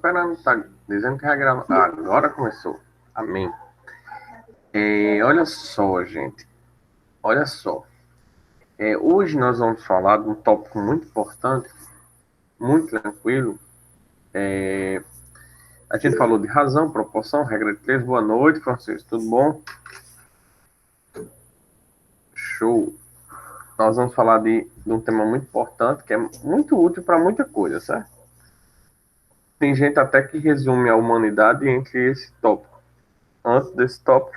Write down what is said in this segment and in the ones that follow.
esperando, tá dizendo que vai gravar. Agora começou. Amém. Olha só, gente. Olha só. Hoje nós vamos falar de um tópico muito importante, muito tranquilo. A gente falou de razão, proporção, regra de três. Boa noite, Francisco. Tudo bom? Show. Nós vamos falar de um tema muito importante, que é muito útil para muita coisa, certo? Tem gente até que resume a humanidade entre esse tópico. Antes desse tópico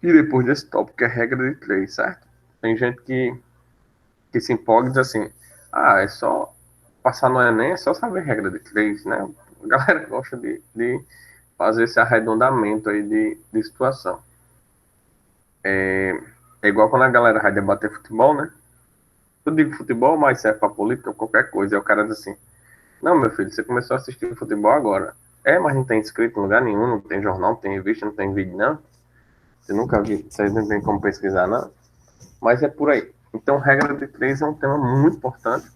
e depois desse tópico, que é regra de três, certo? Tem gente que se empolga e diz assim, é só passar no Enem, é só saber regra de três, né? A galera gosta de fazer esse arredondamento aí de situação. É igual quando a galera vai debater futebol, né? Eu digo futebol, mas serve pra política, qualquer coisa. E o cara diz assim, não, meu filho, você começou a assistir futebol agora. Mas não tem inscrito em lugar nenhum, não tem jornal, não tem revista, não tem vídeo, não. Você nunca viu, vocês não tem como pesquisar, não. Mas é por aí. Então, regra de três é um tema muito importante.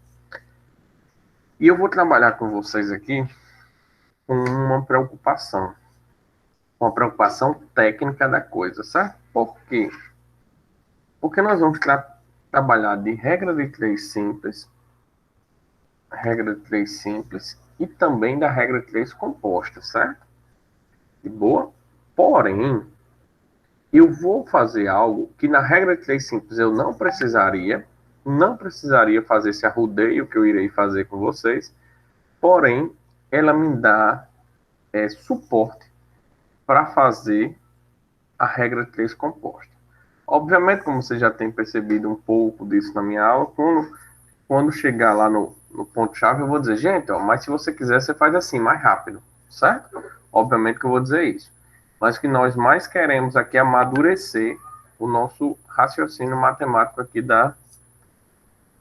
E eu vou trabalhar com vocês aqui com uma preocupação técnica da coisa, certo? Por quê? Porque nós vamos trabalhar de regra de três simples e também da regra de três composta, certo? De boa? Porém, eu vou fazer algo que na regra de três simples eu não precisaria fazer esse arrudeio que eu irei fazer com vocês, porém, ela me dá suporte para fazer a regra 3 composta. Obviamente, como você já tem percebido um pouco disso na minha aula, quando chegar lá no ponto-chave, eu vou dizer, gente, mas se você quiser, você faz assim, mais rápido, certo? Obviamente que eu vou dizer isso. Mas o que nós mais queremos aqui é amadurecer o nosso raciocínio matemático aqui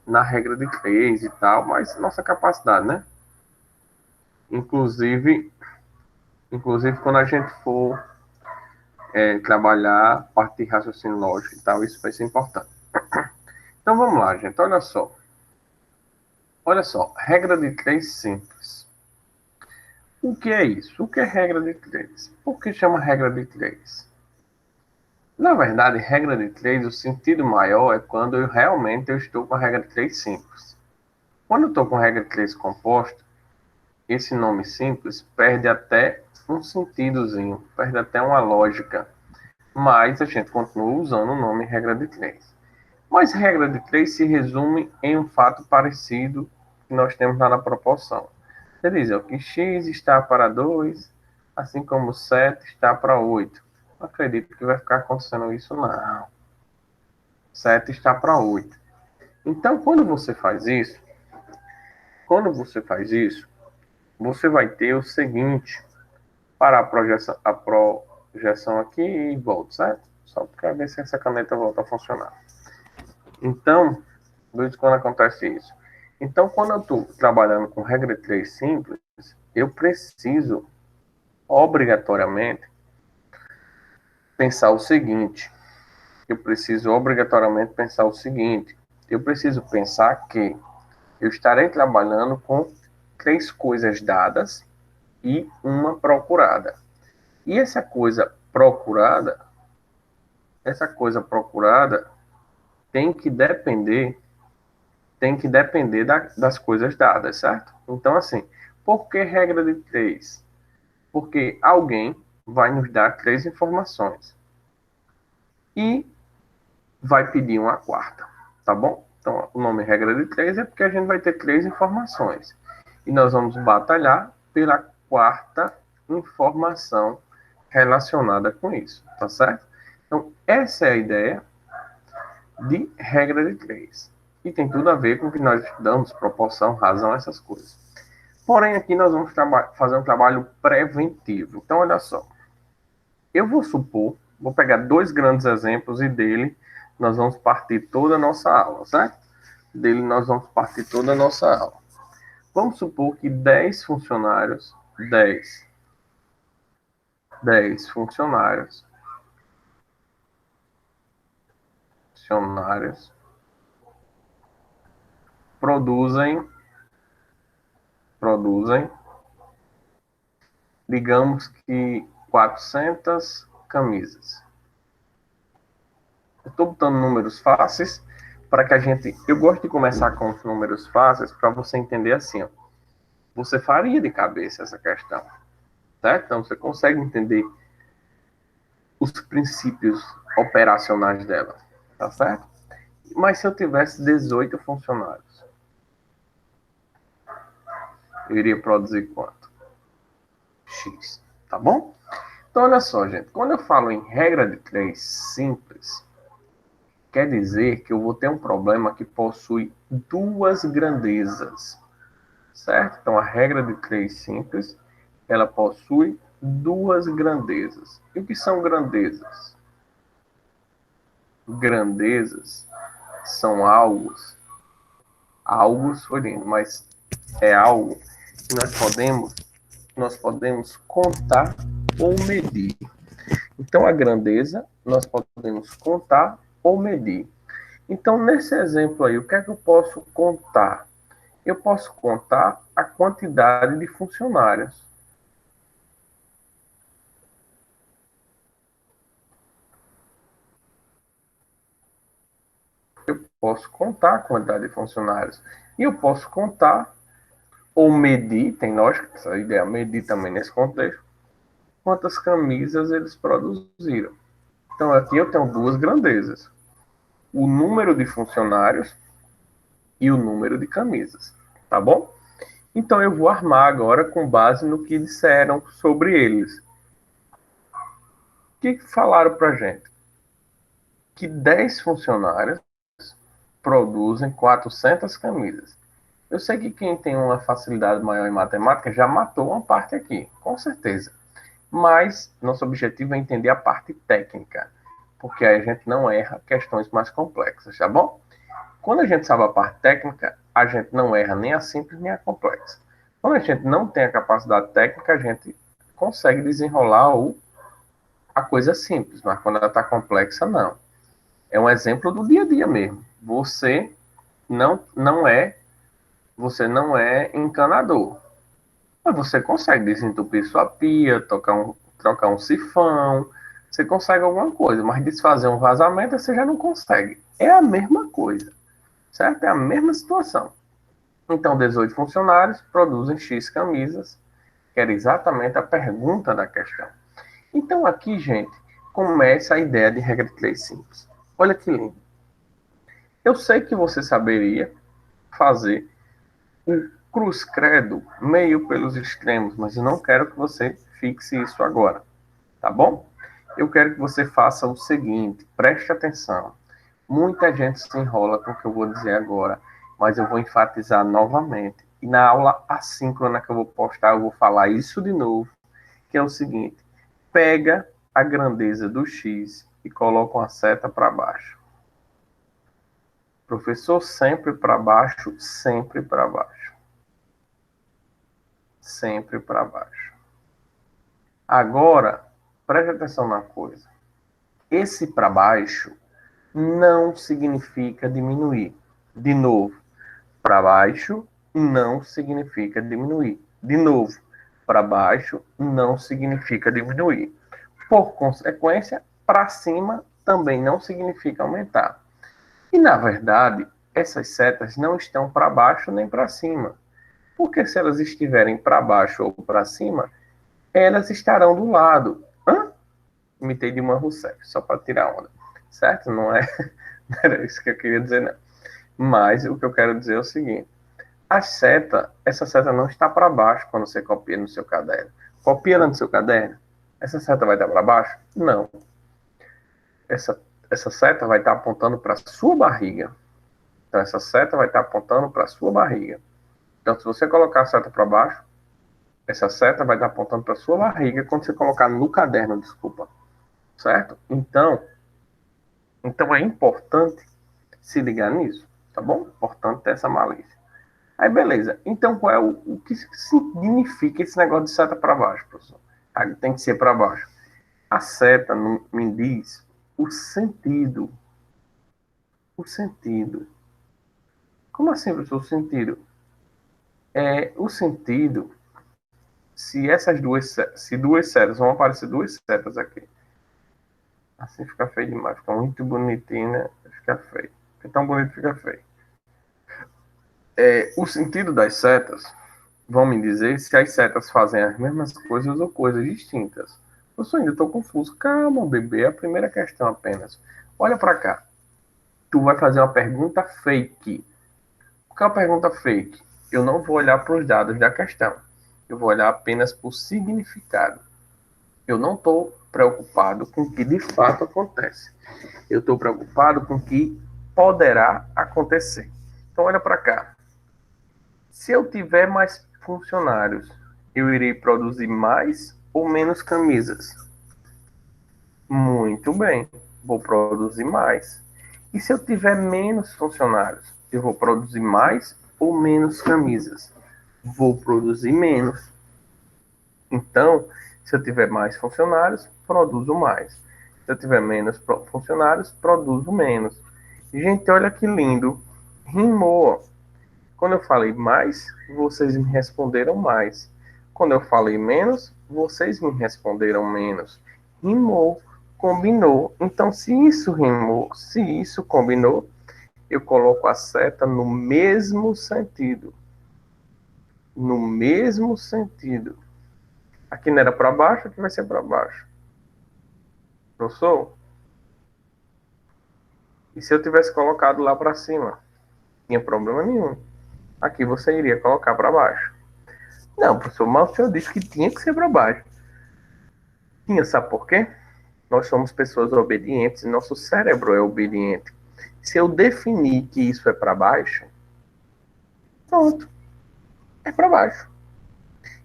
na regra de 3 e tal, mas nossa capacidade, né? Inclusive, quando a gente for trabalhar a parte de raciocínio lógico e tal, isso vai ser importante. Então vamos lá, gente, olha só. Olha só, regra de três simples. O que é isso? O que é regra de três? Por que chama regra de três? Na verdade, regra de três, o sentido maior é quando eu estou com a regra de três simples. Quando eu estou com a regra de três composta, esse nome simples perde até um sentidozinho, perde até uma lógica. Mas a gente continua usando o nome regra de três. Mas regra de três se resume em um fato parecido que nós temos lá na proporção. Você diz que x está para 2, assim como 7 está para 8. Não acredito que vai ficar acontecendo isso, não. 7 está para 8. Então, você vai ter o seguinte, para a projeção aqui e volta, certo? Só para ver se essa caneta volta a funcionar. Então, desde quando acontece isso? Então, quando eu estou trabalhando com regra 3 simples, eu preciso, obrigatoriamente, pensar o seguinte. Eu preciso, obrigatoriamente, pensar o seguinte. Eu preciso pensar que eu estarei trabalhando com três coisas dadas e uma procurada. E essa coisa procurada tem que depender das coisas dadas, certo? Então, assim, por que regra de três? Porque alguém vai nos dar três informações e vai pedir uma quarta, tá bom? Então, o nome regra de três é porque a gente vai ter três informações e nós vamos batalhar pela quarta informação relacionada com isso, tá certo? Então, essa é a ideia de regra de três. E tem tudo a ver com o que nós estudamos, proporção, razão, essas coisas. Porém, aqui nós vamos fazer um trabalho preventivo. Então, olha só. Eu vou pegar dois grandes exemplos e dele nós vamos partir toda a nossa aula, certo? Dele nós vamos partir toda a nossa aula. Vamos supor que 10 funcionários produzem digamos que 400 camisas. Eu estou botando números fáceis para que a gente... Eu gosto de começar com os números fáceis para você entender assim, ó. Você faria de cabeça essa questão, certo? Então, você consegue entender os princípios operacionais dela, tá certo? Mas se eu tivesse 18 funcionários, eu iria produzir quanto? X, tá bom? Então, olha só, gente. Quando eu falo em regra de 3 simples, quer dizer que eu vou ter um problema que possui duas grandezas, certo? Então, a regra de 3 simples, ela possui duas grandezas. E o que são grandezas? Grandezas são algo foi lindo, mas é algo que nós podemos contar ou medir. Então, a grandeza nós podemos contar ou medir. Então, nesse exemplo aí, o que é que eu posso contar? Eu posso contar a quantidade de funcionários. Eu posso contar a quantidade de funcionários. E eu posso contar ou medir, tem lógica, essa ideia é medir também nesse contexto, quantas camisas eles produziram. Então, aqui eu tenho duas grandezas: o número de funcionários e o número de camisas, tá bom? Então, eu vou armar agora com base no que disseram sobre eles. O que falaram para gente? Que 10 funcionários produzem 400 camisas. Eu sei que quem tem uma facilidade maior em matemática já matou uma parte aqui, com certeza. Mas nosso objetivo é entender a parte técnica, porque aí a gente não erra questões mais complexas, tá bom? Quando a gente sabe a parte técnica, a gente não erra nem a simples nem a complexa. Quando a gente não tem a capacidade técnica, a gente consegue desenrolar a coisa simples, mas quando ela está complexa, não. É um exemplo do dia a dia mesmo. Você não é encanador, mas você consegue desentupir sua pia, trocar um sifão, você consegue alguma coisa, mas desfazer um vazamento você já não consegue. É a mesma coisa, certo? É a mesma situação. Então, 18 funcionários produzem X camisas, que era exatamente a pergunta da questão. Então, aqui, gente, começa a ideia de regra de 3 simples. Olha que lindo. Eu sei que você saberia fazer um cruz-credo meio pelos extremos, mas eu não quero que você fixe isso agora, tá bom? Eu quero que você faça o seguinte, preste atenção. Muita gente se enrola com o que eu vou dizer agora, mas eu vou enfatizar novamente. E na aula assíncrona que eu vou postar, eu vou falar isso de novo, que é o seguinte: pega a grandeza do x e coloca uma seta para baixo. Professor, sempre para baixo, sempre para baixo. Sempre para baixo. Agora, preste atenção na coisa. Esse para baixo não significa diminuir. De novo, para baixo não significa diminuir. De novo, para baixo não significa diminuir. Por consequência, para cima também não significa aumentar. E, na verdade, essas setas não estão para baixo nem para cima. Porque se elas estiverem para baixo ou para cima, elas estarão do lado. Hã? Imitei Dilma Rousseff, só para tirar onda. Certo? Não é, não era isso que eu queria dizer, não. Mas o que eu quero dizer é o seguinte: essa seta não está para baixo quando você copia no seu caderno. Copia no seu caderno, essa seta vai estar para baixo? Não. Essa seta vai estar apontando para a sua barriga. Então, essa seta vai estar apontando para a sua barriga. Então, se você colocar a seta para baixo, essa seta vai estar apontando para a sua barriga quando você colocar no caderno, desculpa. Certo? Então é importante se ligar nisso, tá bom? Importante ter essa malícia. Aí, beleza. Então, qual é o que significa esse negócio de seta para baixo, professor? Aí tem que ser para baixo. A seta me diz o sentido. O sentido. Como assim, professor? O sentido? O sentido se duas setas, vão aparecer duas setas aqui. Assim fica feio demais, fica muito bonitinho, né? Fica feio. Fica tão bonito, fica feio. O sentido das setas, vão me dizer se as setas fazem as mesmas coisas ou coisas distintas. Eu só ainda estou confuso. Calma, bebê, é a primeira questão apenas. Olha para cá. Tu vai fazer uma pergunta fake. O que é uma pergunta fake? Eu não vou olhar para os dados da questão. Eu vou olhar apenas para o significado. Eu não estou preocupado com o que de fato acontece. Eu estou preocupado com o que poderá acontecer. Então, olha para cá. Se eu tiver mais funcionários, eu irei produzir mais ou menos camisas? Muito bem, vou produzir mais. E se eu tiver menos funcionários, eu vou produzir mais ou menos camisas? Vou produzir menos. Então, se eu tiver mais funcionários, produzo mais. Se eu tiver menos funcionários, produzo menos. Gente, olha que lindo. Rimou. Quando eu falei mais, vocês me responderam mais. Quando eu falei menos, vocês me responderam menos. Rimou, combinou. Então, se isso rimou, se isso combinou, eu coloco a seta no mesmo sentido. No mesmo sentido. Aqui não era para baixo, aqui vai ser para baixo. Professor? E se eu tivesse colocado lá para cima? Não tinha problema nenhum. Aqui você iria colocar para baixo. Não, professor, mas o senhor disse que tinha que ser para baixo. Tinha, sabe por quê? Nós somos pessoas obedientes, nosso cérebro é obediente. Se eu definir que isso é para baixo, pronto, é para baixo.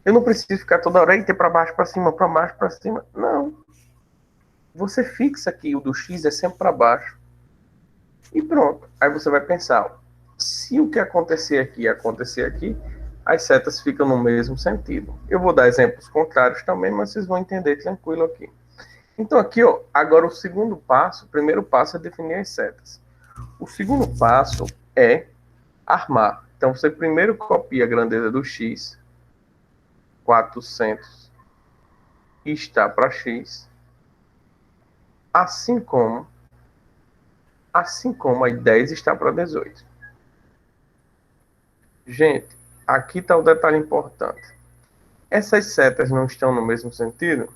Eu não preciso ficar toda hora e ter para baixo, para cima, para baixo, para cima. Não. Você fixa que o do X é sempre para baixo. E pronto. Aí você vai pensar, se o que acontecer aqui, as setas ficam no mesmo sentido. Eu vou dar exemplos contrários também, mas vocês vão entender tranquilo aqui. Então aqui, ó, agora o segundo passo, o primeiro passo é definir as setas. O segundo passo é armar. Então você primeiro copia a grandeza do X, 400 está para X, assim como a 10 está para 18. Gente, aqui está o detalhe importante. Essas setas não estão no mesmo sentido?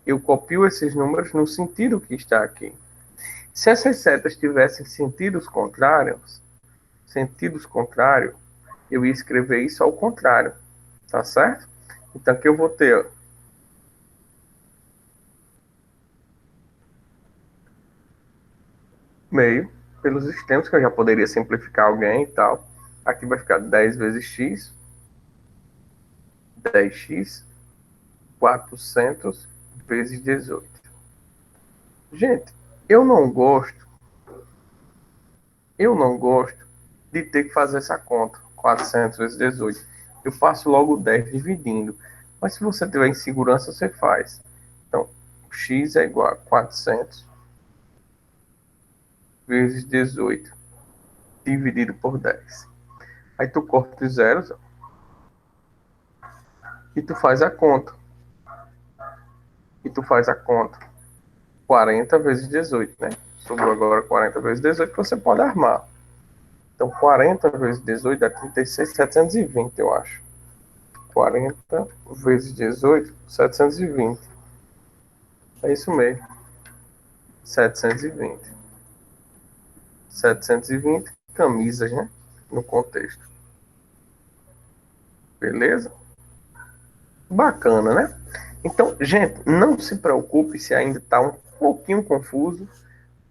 Eu copio esses números no sentido que está aqui. Se essas setas tivessem sentidos contrários, eu ia escrever isso ao contrário, tá certo? Então aqui eu vou ter meio pelos extremos, que eu já poderia simplificar alguém e tal. Aqui vai ficar 10 vezes x, 10x, 400 vezes 18. Gente, eu não gosto de ter que fazer essa conta, 400 vezes 18. Eu faço logo 10 dividindo. Mas se você tiver insegurança, você faz. Então, x é igual a 400 vezes 18 dividido por 10. Aí tu corta os zeros e tu faz a conta. 40 vezes 18, né? Sobrou agora 40 vezes 18 que você pode armar. Então, 40 vezes 18 dá 36.720, eu acho. 40 vezes 18, 720. É isso mesmo. 720. 720 camisas, né? No contexto. Beleza? Bacana, né? Então, gente, não se preocupe se ainda está um pouquinho confuso,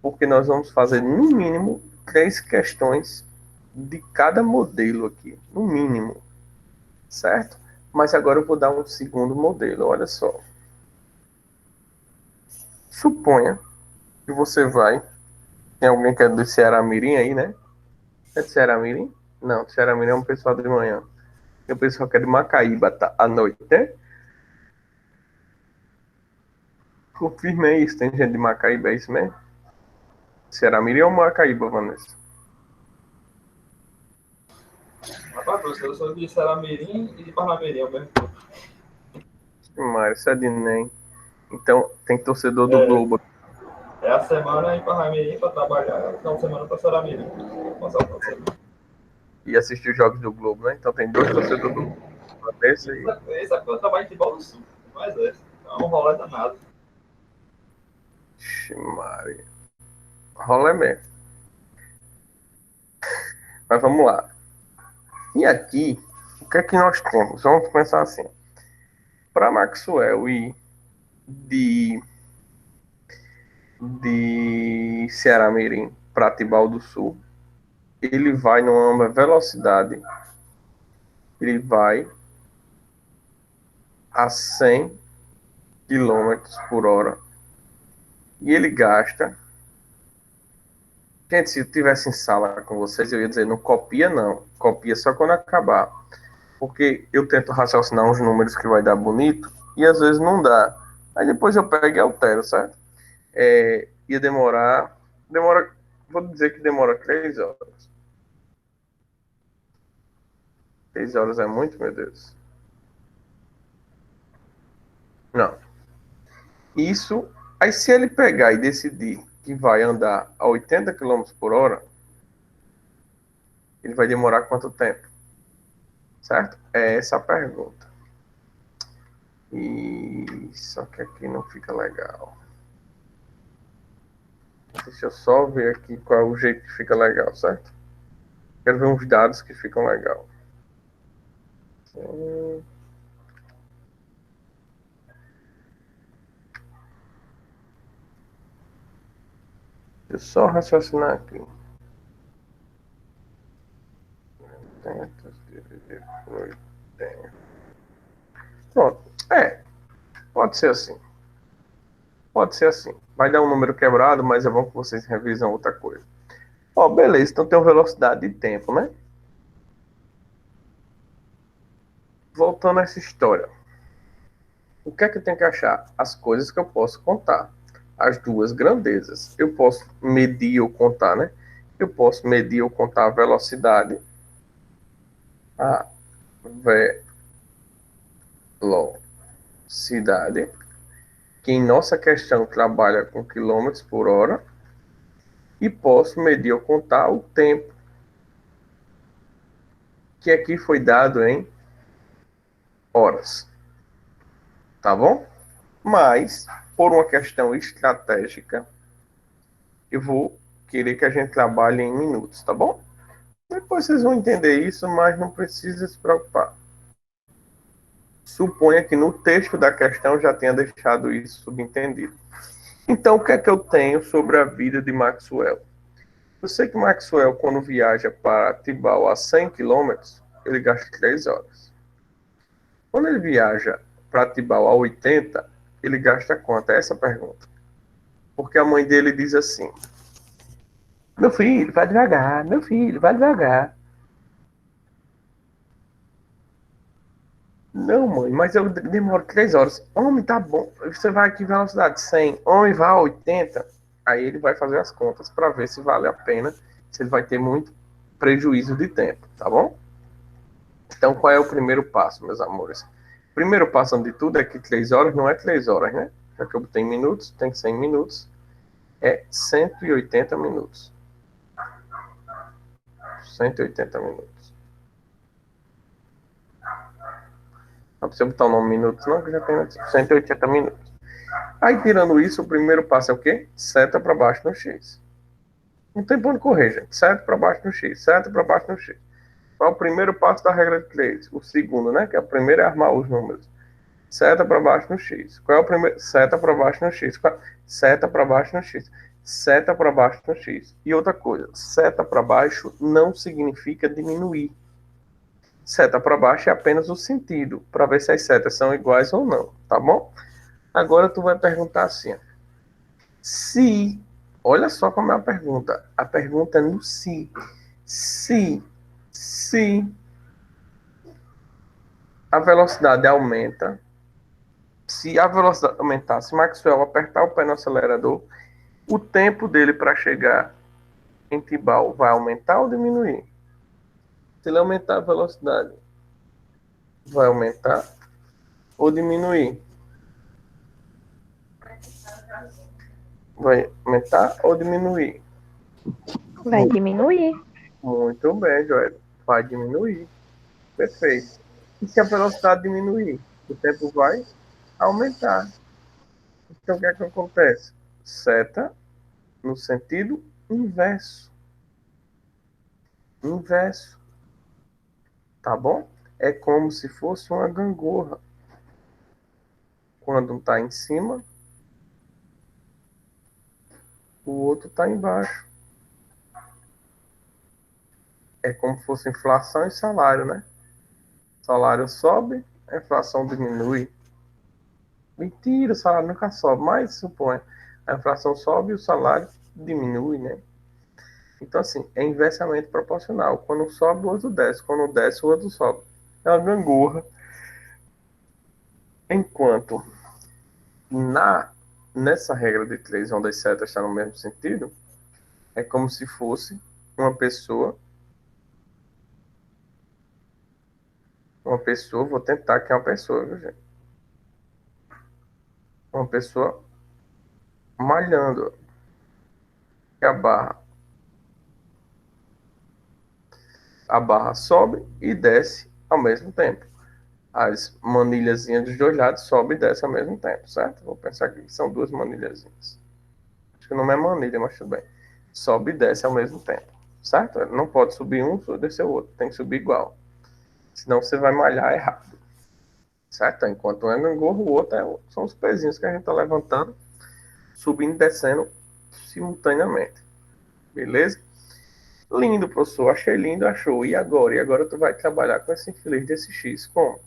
porque nós vamos fazer, no mínimo, 3 questões de cada modelo aqui. No mínimo. Certo? Mas agora eu vou dar um segundo modelo. Olha só. Suponha que você vai. Tem alguém que é do Ceará Mirim aí, né? É de Ceará Mirim? Não, Ceará Mirim é um pessoal de manhã. Tem o pessoal que é de Macaíba tá, à noite, né? Confirma isso. Tem gente de Macaíba, é isso mesmo? Ceará Mirim ou Macaíba, Vanessa? Rapaz, professor, eu sou de Saramirim e de Parnamirim ao mesmo tempo. Mário, isso é de NEM. Então, tem torcedor do Globo. É a semana ir para Ramirim para trabalhar, final de semana para Saramirim. E assistir os jogos do Globo, né? Então tem 2 torcedores do Globo. Esse aí. Esse é o trabalho de bola do Sul. Mas é. É um rolê danado. Mário. Rolê mesmo. Mas vamos lá. E aqui, o que é que nós temos? Vamos pensar assim. Para Maxwell ir de Ceará Mirim para Tibau do Sul, ele vai numa velocidade, ele vai a 100 quilômetros por hora e ele gasta. Gente, se eu tivesse em sala com vocês, eu ia dizer, não copia não, copia só quando acabar, porque eu tento raciocinar uns números que vai dar bonito e às vezes não dá. Aí depois eu pego e altero, certo? Ia demorar, vou dizer que demora 3 horas. 3 horas é muito, meu Deus. Não. Isso, aí se ele pegar e decidir que vai andar a 80 quilômetros por hora, ele vai demorar quanto tempo? Certo? É essa a pergunta. E só que aqui não fica legal. Deixa eu só ver aqui qual é o jeito que fica legal, certo? Quero ver uns dados que ficam legal. Deixa eu só raciocinar aqui. 80 dividido por 80. Pronto. Pode ser assim. Pode ser assim. Vai dar um número quebrado, mas é bom que vocês revisam outra coisa. Ó, beleza. Então tem uma velocidade de tempo, né? Voltando a essa história. O que é que eu tenho que achar? As coisas que eu posso contar. As duas grandezas. Eu posso medir ou contar, né? Eu posso medir ou contar a velocidade. A velocidade. Que em nossa questão trabalha com quilômetros por hora. E posso medir ou contar o tempo. Que aqui foi dado em horas. Tá bom? Mas, por uma questão estratégica, eu vou querer que a gente trabalhe em minutos, tá bom? Depois vocês vão entender isso, mas não precisa se preocupar. Suponha que no texto da questão já tenha deixado isso subentendido. Então, o que é que eu tenho sobre a vida de Maxwell? Eu sei que Maxwell, quando viaja para Tibau a 100 quilômetros, ele gasta 3 horas. Quando ele viaja para Tibau a 80, ele gasta quanto? É essa a pergunta. Porque a mãe dele diz assim: meu filho, vai devagar, meu filho, vai devagar. Não, mãe, mas eu demoro 3 horas. Homem, tá bom. Você vai aqui velocidade 100, homem, vai a 80. Aí ele vai fazer as contas para ver se vale a pena, se ele vai ter muito prejuízo de tempo, tá bom? Então, qual é o primeiro passo, meus amores? O primeiro passo, antes de tudo, é que 3 horas não é 3 horas, né? Já que eu botei minutos, tem 100 minutos. É 180 minutos. 180 minutos. Não precisa botar o nome minutos, não, que já tem 180 minutos. Aí, tirando isso, o primeiro passo é o quê? Seta para baixo no X. Não tem pra onde correr, gente. Seta para baixo no X. Seta para baixo no X. Qual é o primeiro passo da regra de 3? O segundo, né? Que é o primeiro é armar os números. Seta para baixo no X. Qual é o primeiro? Seta para baixo no X. Seta para baixo no X. Seta para baixo no X. E outra coisa, seta para baixo não significa diminuir. Seta para baixo é apenas o sentido, para ver se as setas são iguais ou não, tá bom? Agora tu vai perguntar assim, se, olha só como é a pergunta é no se a velocidade aumenta, se a velocidade aumentar, se Maxwell apertar o pé no acelerador, o tempo dele para chegar em Tibau vai aumentar ou diminuir? Se ele aumentar a velocidade, vai aumentar ou diminuir? Vai aumentar ou diminuir? Vai diminuir. Muito bem, Joel. Vai diminuir. Perfeito. E se a velocidade diminuir? O tempo vai aumentar. Então, o que é que acontece? Seta no sentido inverso. Inverso. Tá bom? É como se fosse uma gangorra. Quando um está em cima, o outro está embaixo. É como se fosse inflação e salário, né? Salário sobe, a inflação diminui. Mentira, o salário nunca sobe, mas supõe. A inflação sobe e o salário diminui, né? Então, assim, é inversamente proporcional. Quando sobe, o outro desce. Quando desce, o outro sobe. É uma gangorra. Enquanto nessa regra de três, onde as setas estão no mesmo sentido, é como se fosse uma pessoa. Uma pessoa, vou tentar que é uma pessoa, viu, gente? Uma pessoa malhando. E a barra sobe e desce ao mesmo tempo. As manilhazinhas dos dois lados sobe e desce ao mesmo tempo, certo? Vou pensar que são duas manilhazinhas. Acho que o nome é manilha, mas tudo bem. Sobe e desce ao mesmo tempo, certo? Não pode subir um e descer o outro. Tem que subir igual. Senão você vai malhar errado, certo? Enquanto um é gangorra, o outro são os pezinhos que a gente está levantando, subindo e descendo simultaneamente. Beleza? Lindo, professor. Achei lindo, achou. E agora? E agora tu vai trabalhar com esse infeliz desse X. Como?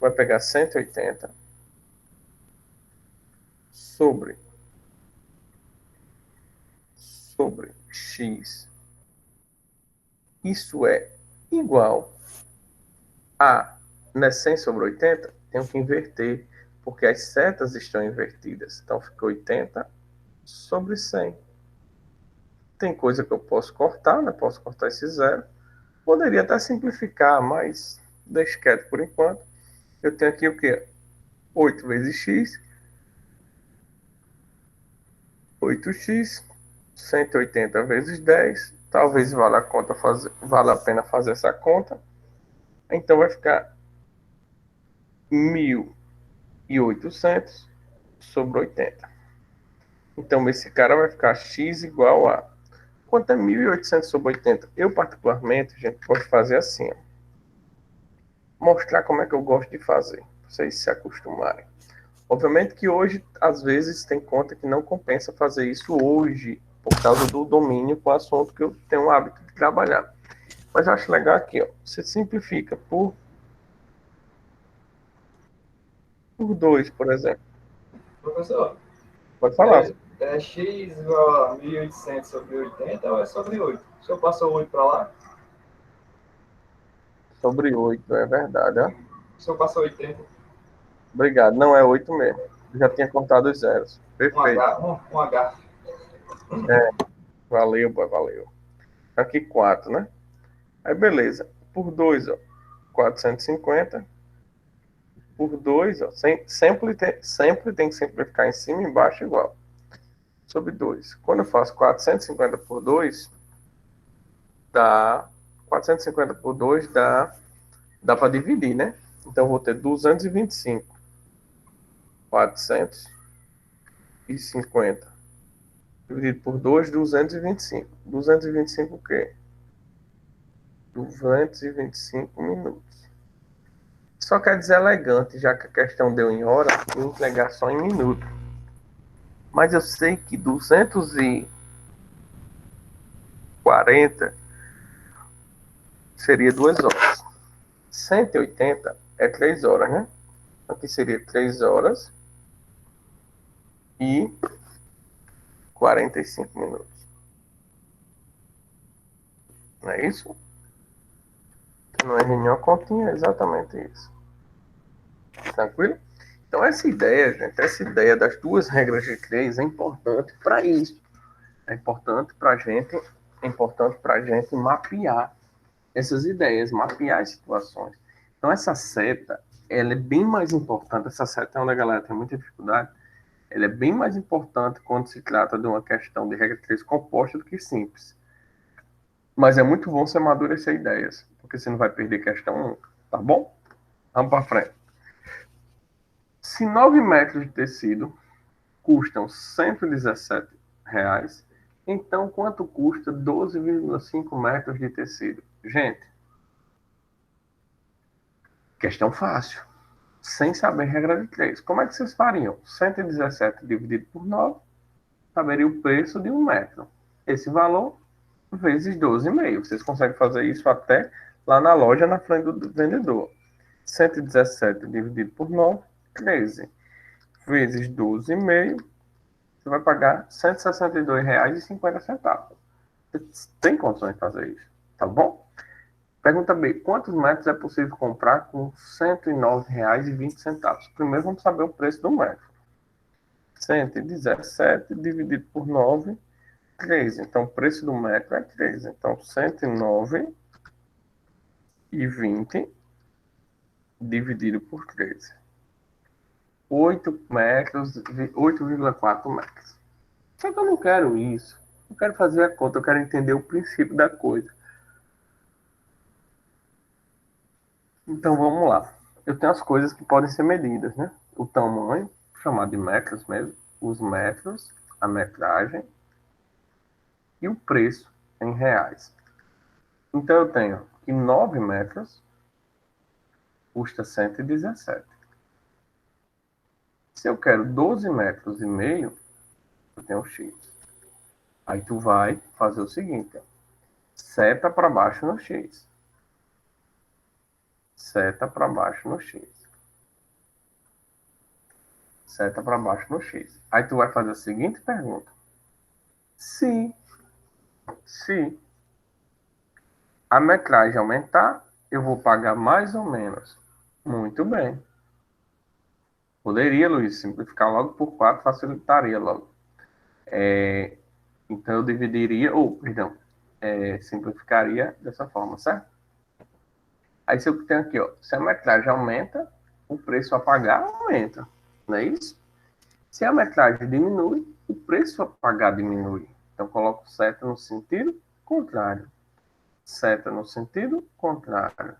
Vai pegar 180 sobre X. Isso é igual a, né, 100 sobre 80, tenho que inverter, porque as setas estão invertidas. Então fica 80 sobre 100. Tem coisa que eu posso cortar, né? Posso cortar esse zero. Poderia até simplificar, mas deixa quieto por enquanto. Eu tenho aqui o quê? 8 vezes x, 8x, 180 vezes 10. Talvez valha a pena fazer essa conta. Então vai ficar 1.800 sobre 80. Então esse cara vai ficar x igual a... Quanto é 1.800 sobre 80? Eu, particularmente, a gente pode fazer assim. Ó. Mostrar como é que eu gosto de fazer. Pra vocês se acostumarem. Obviamente que hoje, às vezes, tem conta que não compensa fazer isso hoje, por causa do domínio com o assunto que eu tenho o hábito de trabalhar. Mas eu acho legal aqui, ó. Você simplifica por 2, por exemplo. Professor, Pode falar. x igual a 1.800 sobre 80 ou é sobre 8? O senhor passou 8 para lá? Sobre 8, é verdade, ó. O senhor passou 80? Obrigado. Não, é 8 mesmo. Eu já tinha contado os zeros. Um Perfeito. H, um H. Valeu, boy, valeu. Aqui 4, né? Aí, beleza. Por 2, ó. 450. Por 2, ó. Sempre tem que simplificar em cima e embaixo igual. Sobre 2. Quando eu faço 450 por 2, dá... 450 por 2 dá para dividir, né? Então, eu vou ter 225. 450 dividido por 2, 225. 225 o quê? 225 minutos. Só quer dizer elegante, já que a questão deu em hora, eu vou entregar só em minuto. Mas eu sei que 240 seria 2 horas. 180 é 3 horas, né? Aqui seria 3 horas e 45 minutos. Não é isso? Não é nenhuma continha, é exatamente isso. Tranquilo? Então essa ideia, gente, essa ideia das duas regras de três é importante para isso. É importante para a gente mapear essas ideias, mapear as situações. Então essa seta, ela é bem mais importante. Essa seta é onde a galera tem muita dificuldade. Ele é bem mais importante quando se trata de uma questão de regra 3 composta do que simples. Mas é muito bom você amadurecer ideias, porque você não vai perder questão nunca, tá bom? Vamos para frente. Se 9 metros de tecido custam R$ 117, então quanto custa 12,5 metros de tecido? Gente, questão fácil. Sem saber regra de 3. Como é que vocês fariam? 117 dividido por 9, saberia o preço de 1 metro. Esse valor vezes 12,5. Vocês conseguem fazer isso até lá na loja, na frente do vendedor. 117 dividido por 9, 13. Vezes 12,5, você vai pagar R$ 162,50. Você tem condições de fazer isso, tá bom? Pergunta B. Quantos metros é possível comprar com R$ 109,20? Primeiro vamos saber o preço do metro. 117 dividido por 9, 13. Então, o preço do metro é 13. Então, 109,20 dividido por 13. 8 metros, 8,4 metros. Só que eu não quero isso. Eu quero fazer a conta, eu quero entender o princípio da coisa. Então, vamos lá. Eu tenho as coisas que podem ser medidas, né? O tamanho, chamado de metros mesmo, os metros, a metragem e o preço em reais. Então, eu tenho que 9 metros custa 117. Se eu quero 12 metros e meio, eu tenho X. Aí tu vai fazer o seguinte, ó. Seta para baixo no X. Seta para baixo no X. Seta para baixo no X. Aí tu vai fazer a seguinte pergunta. Se a metragem aumentar, eu vou pagar mais ou menos. Muito bem. Poderia, Luiz, simplificar logo por 4, facilitaria logo. Então, eu dividiria, simplificaria dessa forma, certo? Aí, se eu tenho aqui, ó, se a metragem aumenta, o preço a pagar aumenta, não é isso? Se a metragem diminui, o preço a pagar diminui. Então, coloco seta no sentido contrário. Seta no sentido contrário.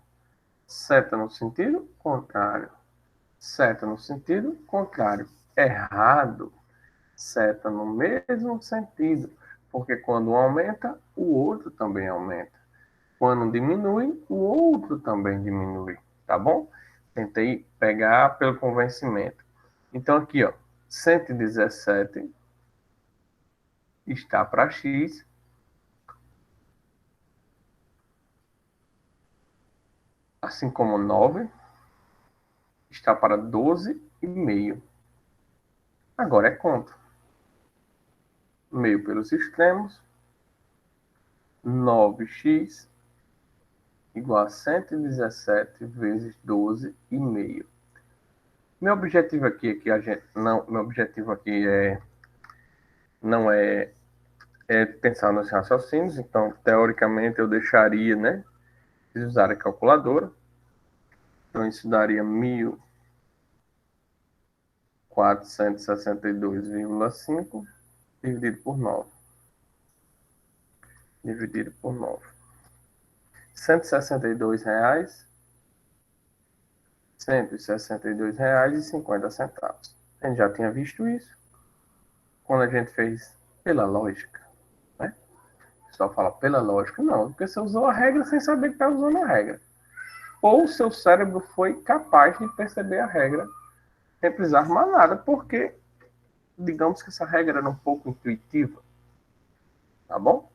Seta no sentido contrário. Seta no sentido contrário. Errado. Seta no mesmo sentido. Porque quando um aumenta, o outro também aumenta. Quando diminui, o outro também diminui. Tá bom? Tentei pegar pelo convencimento. Então, aqui, ó. 117 está para X. Assim como 9 está para 12,5. Agora é conta. Meio pelos extremos. 9x igual a 117 vezes 12,5. Meu objetivo aqui é que a gente meu objetivo aqui não é pensar nos raciocínios, então teoricamente eu deixaria, né, de usar a calculadora. Então isso daria 1.462,5 dividido por 9. Dividido por 9. R$ 162,50. A gente já tinha visto isso quando a gente fez pela lógica, né? O pessoal fala pela lógica. Não, porque você usou a regra sem saber que está usando a regra. Ou seu cérebro foi capaz de perceber a regra sem precisar arrumar nada, porque digamos que essa regra era um pouco intuitiva. Tá bom?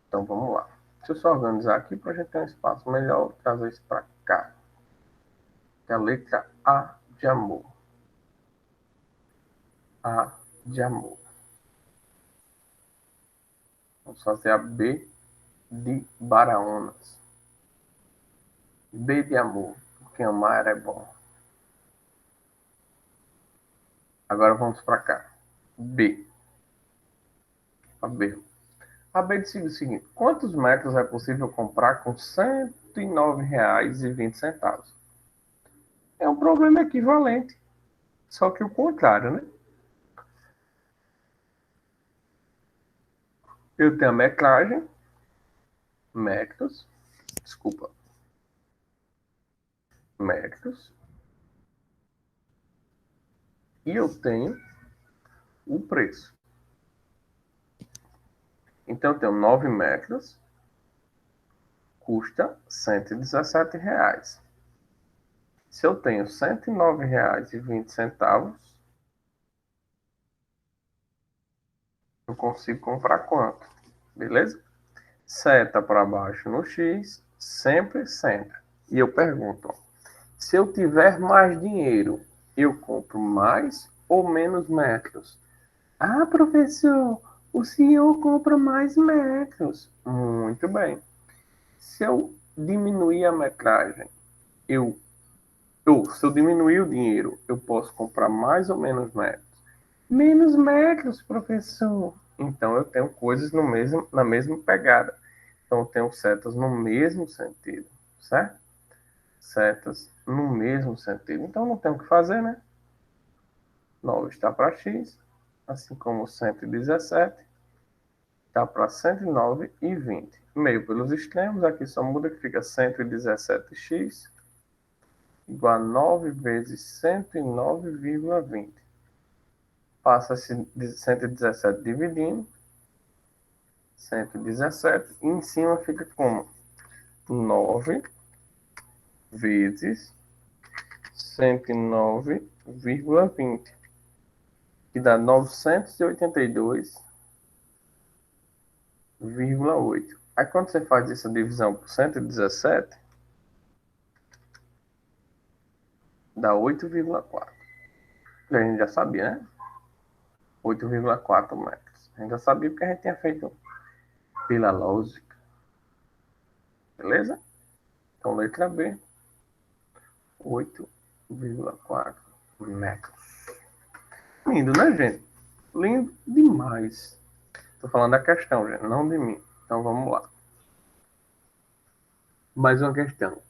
Então vamos lá. Deixa eu só organizar aqui para a gente ter um espaço melhor, trazer isso para cá. Que é a letra A de amor. A de amor. Vamos fazer a B de Baraúnas. B de amor, porque amar é bom. Agora vamos para cá. B. A B. A B diz o seguinte: quantos metros é possível comprar com R$ 109,20? É um problema equivalente. Só que o contrário, né? Eu tenho a metragem, metros, desculpa, metros, e eu tenho o preço. Então, eu tenho 9 metros, custa R$ 117. Se eu tenho R$ 109,20, eu consigo comprar quanto? Beleza? Seta para baixo no X, sempre, sempre. E eu pergunto, ó, se eu tiver mais dinheiro, eu compro mais ou menos metros? Ah, professor, o senhor compra mais metros. Muito bem. Se eu diminuir a metragem, eu, se eu diminuir o dinheiro, eu posso comprar mais ou menos metros? Menos metros, professor. Então eu tenho coisas no mesmo, na mesma pegada. Então eu tenho setas no mesmo sentido, certo? Setas no mesmo sentido. Então não tem o que fazer, né? 9 está para x, assim como 117 está para 109,20. Meio pelos extremos, aqui só muda que fica 117x igual a 9 vezes 109,20. Passa-se 117 dividindo, 117, e em cima fica como? 9 vezes 109,20, que dá 982,8. Aí quando você faz essa divisão por 117, dá 8,4. A gente já sabia, né? 8,4 metros. A gente já sabia porque a gente tinha feito pela lógica. Beleza? Então, letra B, 8,4 metros. Lindo, né, gente? Lindo demais. Tô falando da questão, gente, não de mim. Então, vamos lá. Mais uma questão.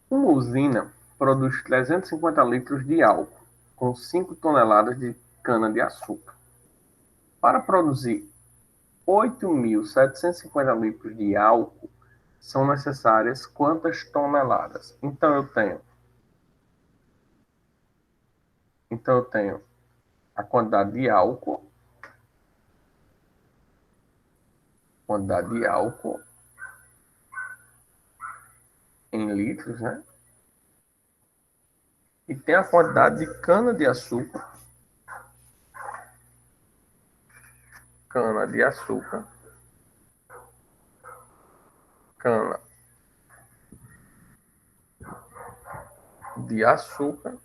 Uma usina produz 350 litros de álcool com 5 toneladas de cana-de-açúcar. Para produzir 8.750 litros de álcool, são necessárias quantas toneladas? Então eu tenho a quantidade de álcool em litros, né? E tem a quantidade de cana-de-açúcar, cana-de-açúcar, cana-de-açúcar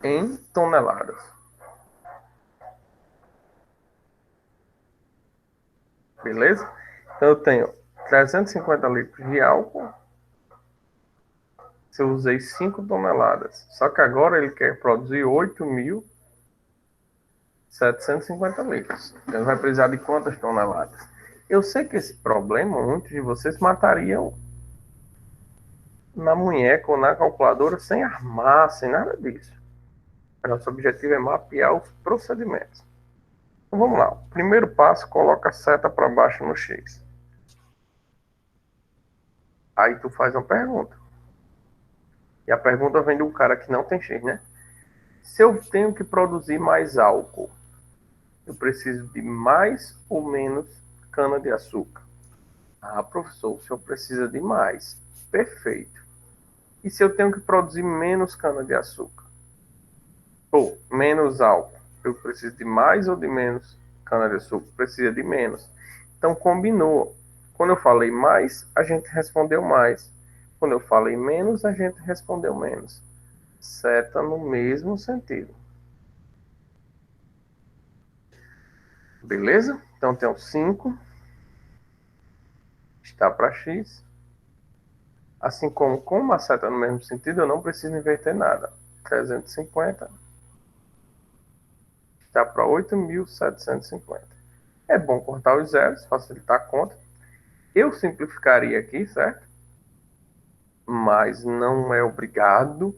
em toneladas. Beleza? Então eu tenho 350 litros de álcool, se eu usei 5 toneladas. Só que agora ele quer produzir 8.750 litros. Então ele vai precisar de quantas toneladas? Eu sei que esse problema, muitos de vocês matariam na munheca ou na calculadora sem armar, sem nada disso. Nosso objetivo é mapear os procedimentos. Então vamos lá. O primeiro passo, coloca a seta para baixo no X. Aí tu faz uma pergunta. E a pergunta vem de um cara que não tem X, né? Se eu tenho que produzir mais álcool, eu preciso de mais ou menos cana-de-açúcar? Ah, professor, o senhor precisa de mais. Perfeito. E se eu tenho que produzir menos cana-de-açúcar? Ou menos álcool? Eu preciso de mais ou de menos cana-de-açúcar? Precisa de menos. Então combinou. Quando eu falei mais, a gente respondeu mais. Quando eu falei menos, a gente respondeu menos. Seta no mesmo sentido. Beleza? Então tem o 5. Está para X. Assim como a seta no mesmo sentido, eu não preciso inverter nada. 350 está para 8.750. É bom cortar os zeros, facilitar a conta. Eu simplificaria aqui, certo? mas não é obrigado,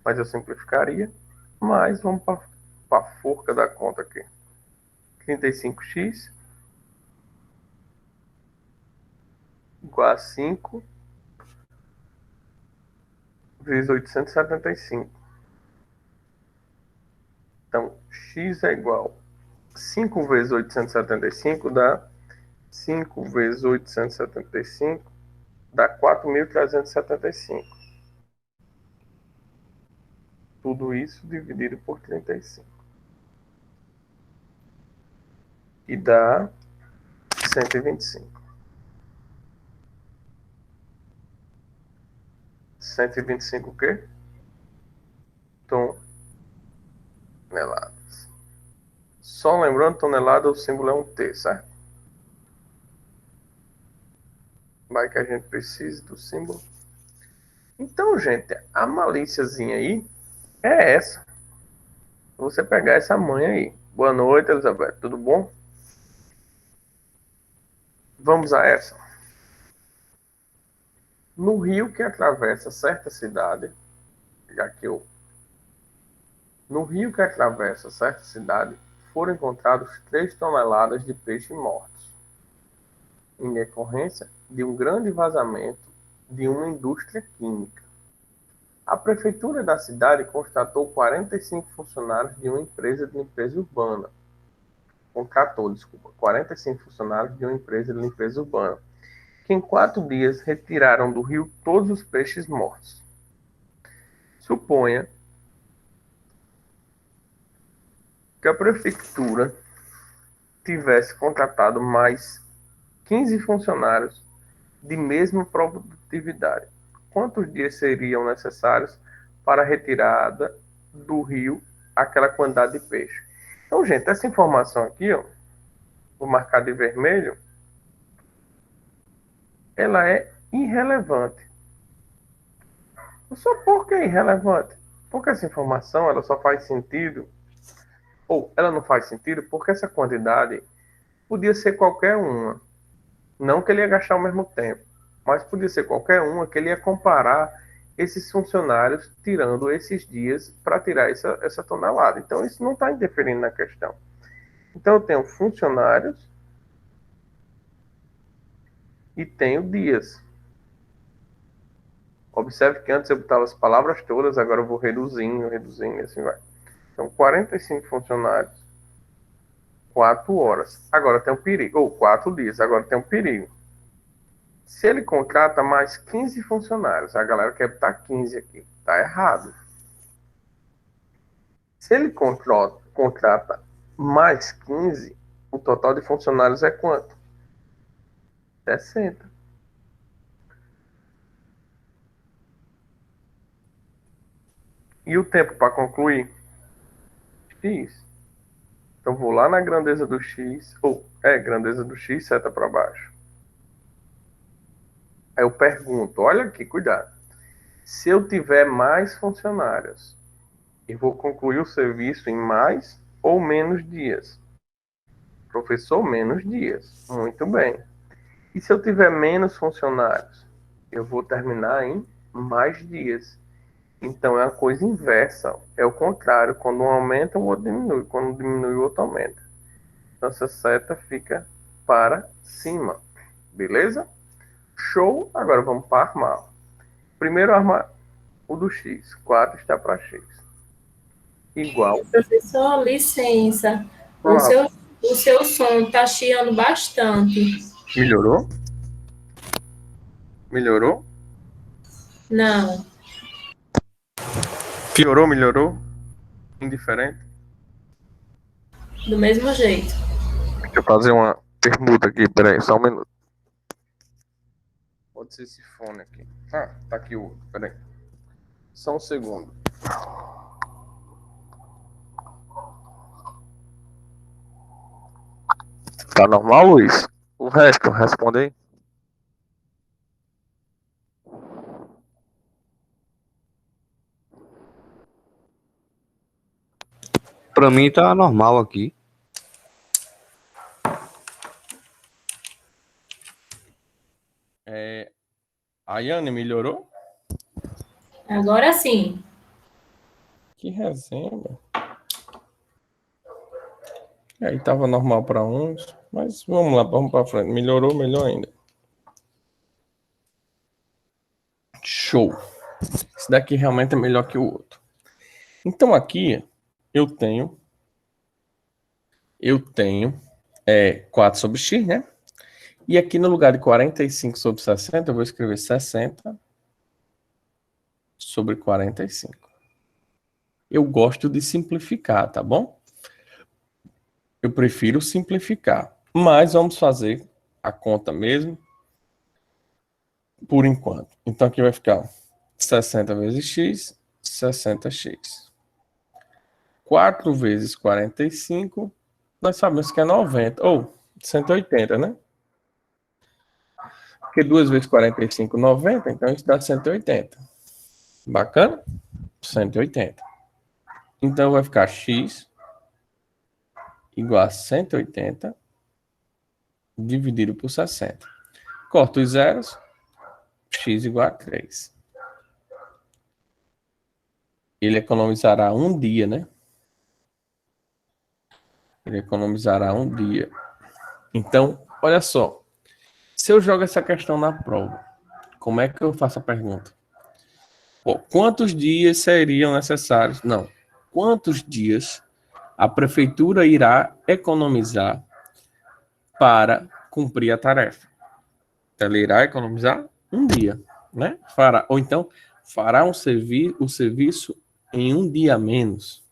mas eu simplificaria. Mas vamos para a forca da conta aqui. 35x igual a 5 vezes 875. Então, x é igual a 5 vezes 875 dá 5 vezes 875 dá 4.375. Tudo isso dividido por 35. E dá 125. 125 o quê? Toneladas. Só lembrando, tonelada, o símbolo é um T, certo? Vai que a gente precise do símbolo. Então, gente, a malíciazinha aí é essa. Você pegar essa manha aí. Boa noite, Elizabeth. Tudo bom? Vamos a essa. No rio que atravessa certa cidade, no rio que atravessa certa cidade, foram encontrados 3 toneladas de peixe mortos, em decorrência de um grande vazamento de uma indústria química. A prefeitura da cidade constatou 45 funcionários de uma empresa de limpeza urbana. Contratou 45 funcionários de uma empresa de limpeza urbana, que em 4 dias retiraram do rio todos os peixes mortos. Suponha que a prefeitura tivesse contratado mais 15 funcionários de mesma produtividade. Quantos dias seriam necessários para a retirada do rio aquela quantidade de peixe? Então, gente, essa informação aqui, ó, vou marcar de vermelho, ela é irrelevante. Só por que é irrelevante? Porque essa informação ela só faz sentido, ou ela não faz sentido, porque essa quantidade podia ser qualquer uma. Não que ele ia gastar ao mesmo tempo, mas podia ser qualquer uma que ele ia comparar esses funcionários tirando esses dias para tirar essa tonelada. Então, isso não está interferindo na questão. Então, eu tenho funcionários e tenho dias. Observe que antes eu botava as palavras todas, agora eu vou reduzindo, assim vai. Então, 45 funcionários, 4 horas. Agora tem um perigo. Ou 4 dias, agora tem um perigo. Se ele contrata mais 15 funcionários, a galera quer botar 15 aqui, tá errado. Se ele contrata mais 15, o total de funcionários é quanto? 60. E o tempo para concluir? X. Então vou lá na grandeza do X, grandeza do X, seta para baixo. Aí eu pergunto, olha aqui, cuidado. Se eu tiver mais funcionários, eu vou concluir o serviço em mais ou menos dias? Professor, menos dias. Muito bem. E se eu tiver menos funcionários? Eu vou terminar em mais dias. Então é uma coisa inversa. É o contrário. Quando um aumenta, o outro diminui. Quando diminui, o outro aumenta. Então essa seta fica para cima. Beleza? Show. Agora vamos para armar. Primeiro armar o do X. 4 está para X. Igual. Professor, licença. O seu som está chiando bastante. Melhorou? Melhorou? Não. Piorou, melhorou? Indiferente? Do mesmo jeito. Deixa eu fazer uma permuta aqui, peraí, só um minuto. Pode ser esse fone aqui. Ah, tá aqui o outro, peraí. Só um segundo. Tá normal, Luiz? O resto, responde aí. Pra mim tá normal aqui. A Yane melhorou? Agora sim. Que resenha, meu. Aí tava normal para uns, mas vamos lá, vamos para frente. Melhorou, melhor ainda. Show. Esse daqui realmente é melhor que o outro. Então aqui eu tenho 4 sobre x, né? E aqui no lugar de 45 sobre 60, eu vou escrever 60 sobre 45. Eu gosto de simplificar, tá bom? Eu prefiro simplificar. Mas vamos fazer a conta mesmo por enquanto. Então aqui vai ficar 60 vezes x, 60x. 4 vezes 45, nós sabemos que é 90, ou 180, né? Porque 2 vezes 45, 90, então isso dá 180. Bacana? 180. Então vai ficar x igual a 180 dividido por 60. Corta os zeros, x igual a 3. Ele economizará um dia, né? Ele economizará um dia. Então, olha só. Se eu jogo essa questão na prova, como é que eu faço a pergunta? Pô, quantos dias seriam necessários? Não. Quantos dias a prefeitura irá economizar para cumprir a tarefa? Ela irá economizar um dia, né? Ou então, fará o serviço em um dia a menos.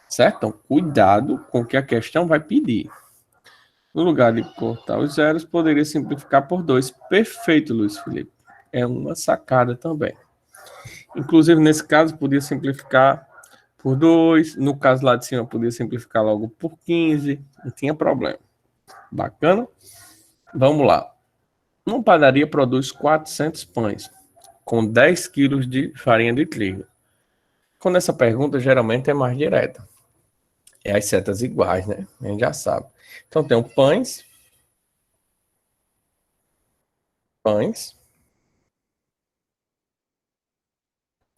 Certo? Então, cuidado com o que a questão vai pedir. No lugar de cortar os zeros, poderia simplificar por 2. Perfeito, Luiz Felipe. É uma sacada também. Inclusive, nesse caso, podia simplificar por 2. No caso lá de cima, podia simplificar logo por 15. Não tinha problema. Bacana? Vamos lá. Uma padaria produz 400 pães com 10 quilos de farinha de trigo. Quando essa pergunta geralmente é mais direta. É as setas iguais, né? A gente já sabe. Então, tem pães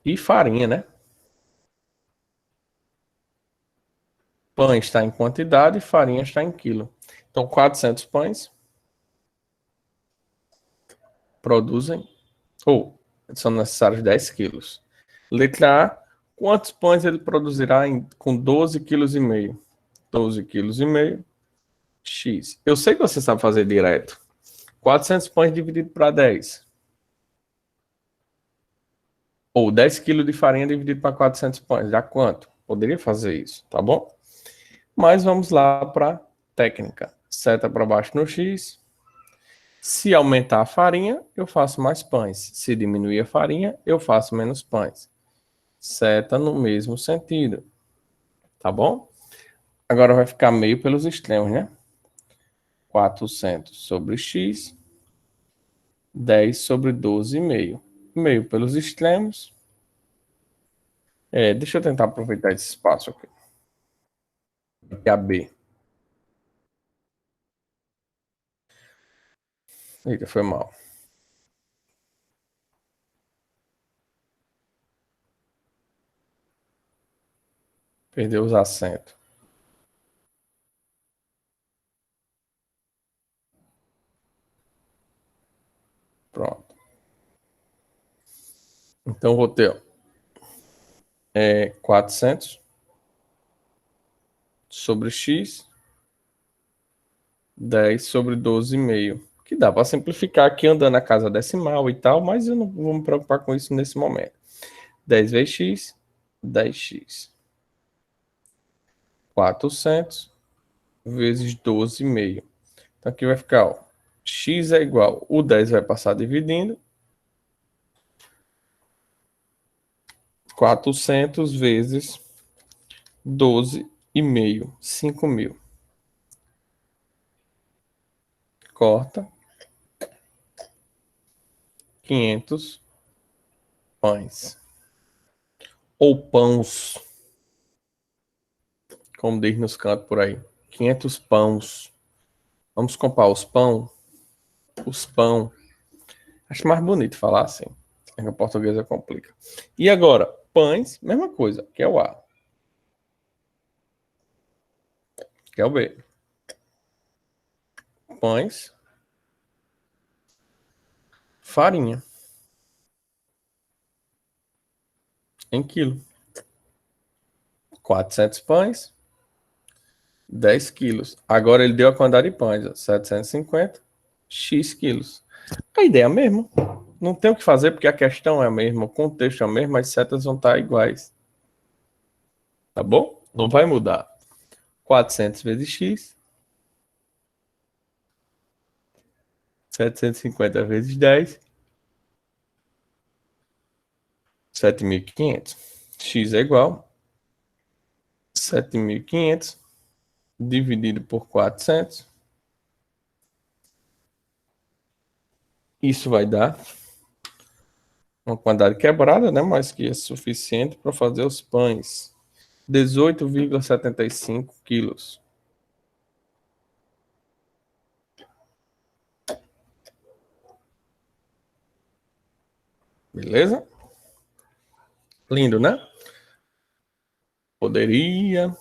e farinha, né? Pães está em quantidade e farinha está em quilo. Então, 400 pães produzem, ou são necessários 10 quilos. Letra A, quantos pães ele produzirá com 12,5 kg? 12,5 kg, X. Eu sei que você sabe fazer direto. 400 pães dividido para 10. Ou 10 kg de farinha dividido para 400 pães. Dá quanto? Poderia fazer isso, tá bom? Mas vamos lá para a técnica. Seta para baixo no X. Se aumentar a farinha, eu faço mais pães. Se diminuir a farinha, eu faço menos pães. Seta no mesmo sentido. Tá bom? Agora vai ficar meio pelos extremos, né? 400 sobre x, 10 sobre 12,5. Meio pelos extremos. Deixa eu tentar aproveitar esse espaço aqui. Aqui é a B. Eita, foi mal. Perdeu os acentos. Pronto. Então, vou ter 400 sobre x, 10 sobre 12,5. Que dá para simplificar aqui andando a casa decimal e tal, mas eu não vou me preocupar com isso nesse momento. 10 vezes x, 10x. 400 vezes 12,5. Então aqui vai ficar, ó, x é igual, o 10 vai passar dividindo. 400 vezes 12,5, 5.000. Corta. 500 pães. Ou pãos, como diz nos cantos por aí. 500 pãos. Vamos comprar os pão. Acho mais bonito falar assim. É que a portuguesa complica. E agora, pães, mesma coisa, que é o A. Que é o B. Pães, farinha, em quilo. 400 pães, 10 quilos. Agora ele deu a quantidade de pães, ó, 750, X quilos. A ideia é a mesma. Não tem o que fazer porque a questão é a mesma, o contexto é o mesmo, as setas vão estar iguais. Tá bom? Não vai mudar. 400 vezes X, 750 vezes 10, 7.500. X é igual 7.500 dividido por 400. Isso vai dar uma quantidade quebrada, né? Mas que é suficiente para fazer os pães. 18,75 quilos. Beleza? Lindo, né? Poderia.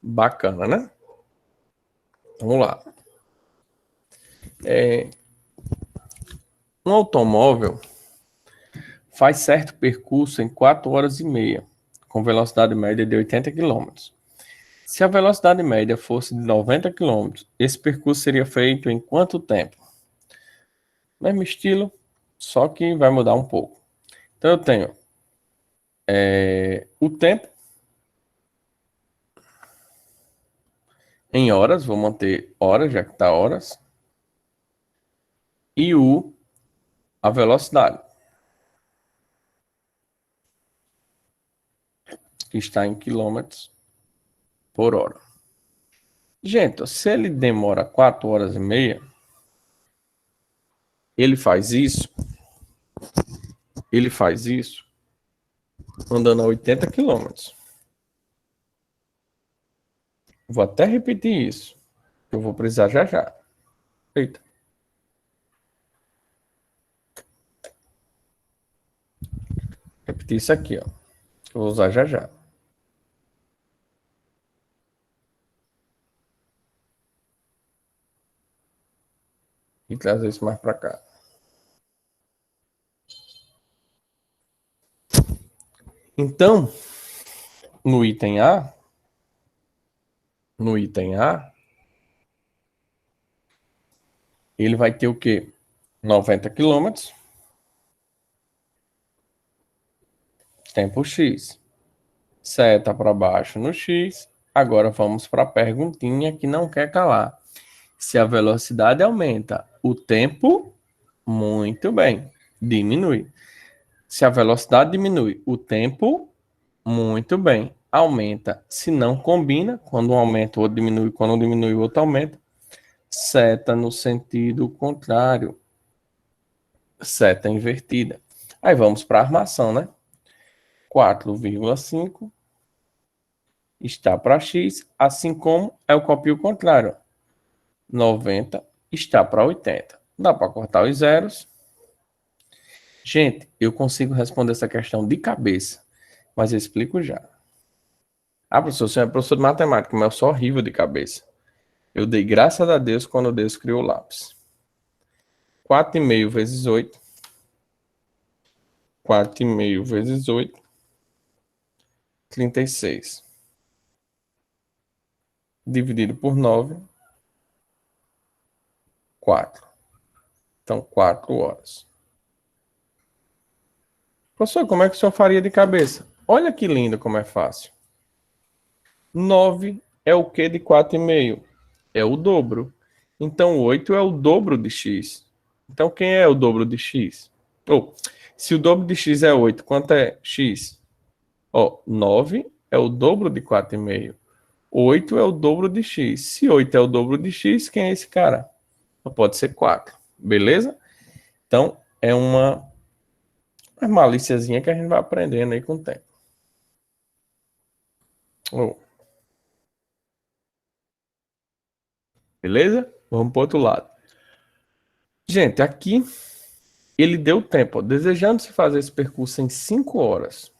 Bacana, né? Vamos lá. Um automóvel faz certo percurso em 4 horas e meia, com velocidade média de 80 km. Se a velocidade média fosse de 90 km, esse percurso seria feito em quanto tempo? Mesmo estilo, só que vai mudar um pouco. Então eu tenho o tempo em horas, vou manter horas, já que está horas, e a velocidade, que está em quilômetros por hora. Gente, se ele demora 4 horas e meia, ele faz isso andando a 80 quilômetros. Vou até repetir isso, que eu vou precisar já já. Eita. Repetir isso aqui, ó. Eu vou usar já já. E trazer isso mais para cá. Então, no item A, ele vai ter o quê? 90 quilômetros, tempo X. Seta para baixo no X. Agora vamos para a perguntinha que não quer calar. Se a velocidade aumenta, o tempo, muito bem, diminui. Se a velocidade diminui, o tempo, muito bem, aumenta. Se não combina, quando um aumenta, o outro diminui, quando um diminui, o outro aumenta. Seta no sentido contrário. Seta invertida. Aí vamos para a armação, né? 4,5 está para X, assim como é o copio contrário. 90 está para 80. Dá para cortar os zeros. Gente, eu consigo responder essa questão de cabeça, mas eu explico já. Ah, professor, você é professor de matemática, mas eu sou horrível de cabeça. Eu dei graças a Deus quando Deus criou o lápis. 4,5 vezes 8. 4,5 vezes 8. 36. Dividido por 9. 4. Então, 4 horas. Professor, como é que o senhor faria de cabeça? Olha que lindo como é fácil. 9 é o que de 4,5? É o dobro. Então, 8 é o dobro de x. Então, quem é o dobro de x? Se o dobro de x é 8, quanto é x? 9 é o dobro de 4,5. 8 é o dobro de x. Se 8 é o dobro de x, quem é esse cara? Pode ser 4. Beleza? Então, é uma malíciazinha que a gente vai aprendendo aí com o tempo. Beleza? Vamos para o outro lado. Gente, aqui Ele deu tempo, ó, desejando-se fazer esse percurso em 5 horas.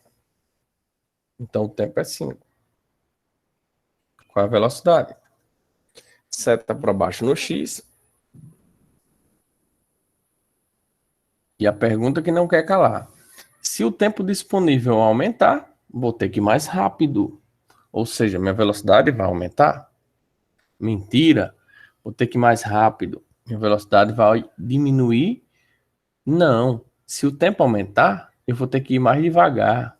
Então, o tempo é 5. Qual é a velocidade? Seta para baixo no x. E a pergunta que não quer calar. Se o tempo disponível aumentar, vou ter que ir mais rápido. Ou seja, minha velocidade vai aumentar? Mentira. Vou ter que ir mais rápido. Minha velocidade vai diminuir? Não. Se o tempo aumentar, eu vou ter que ir mais devagar.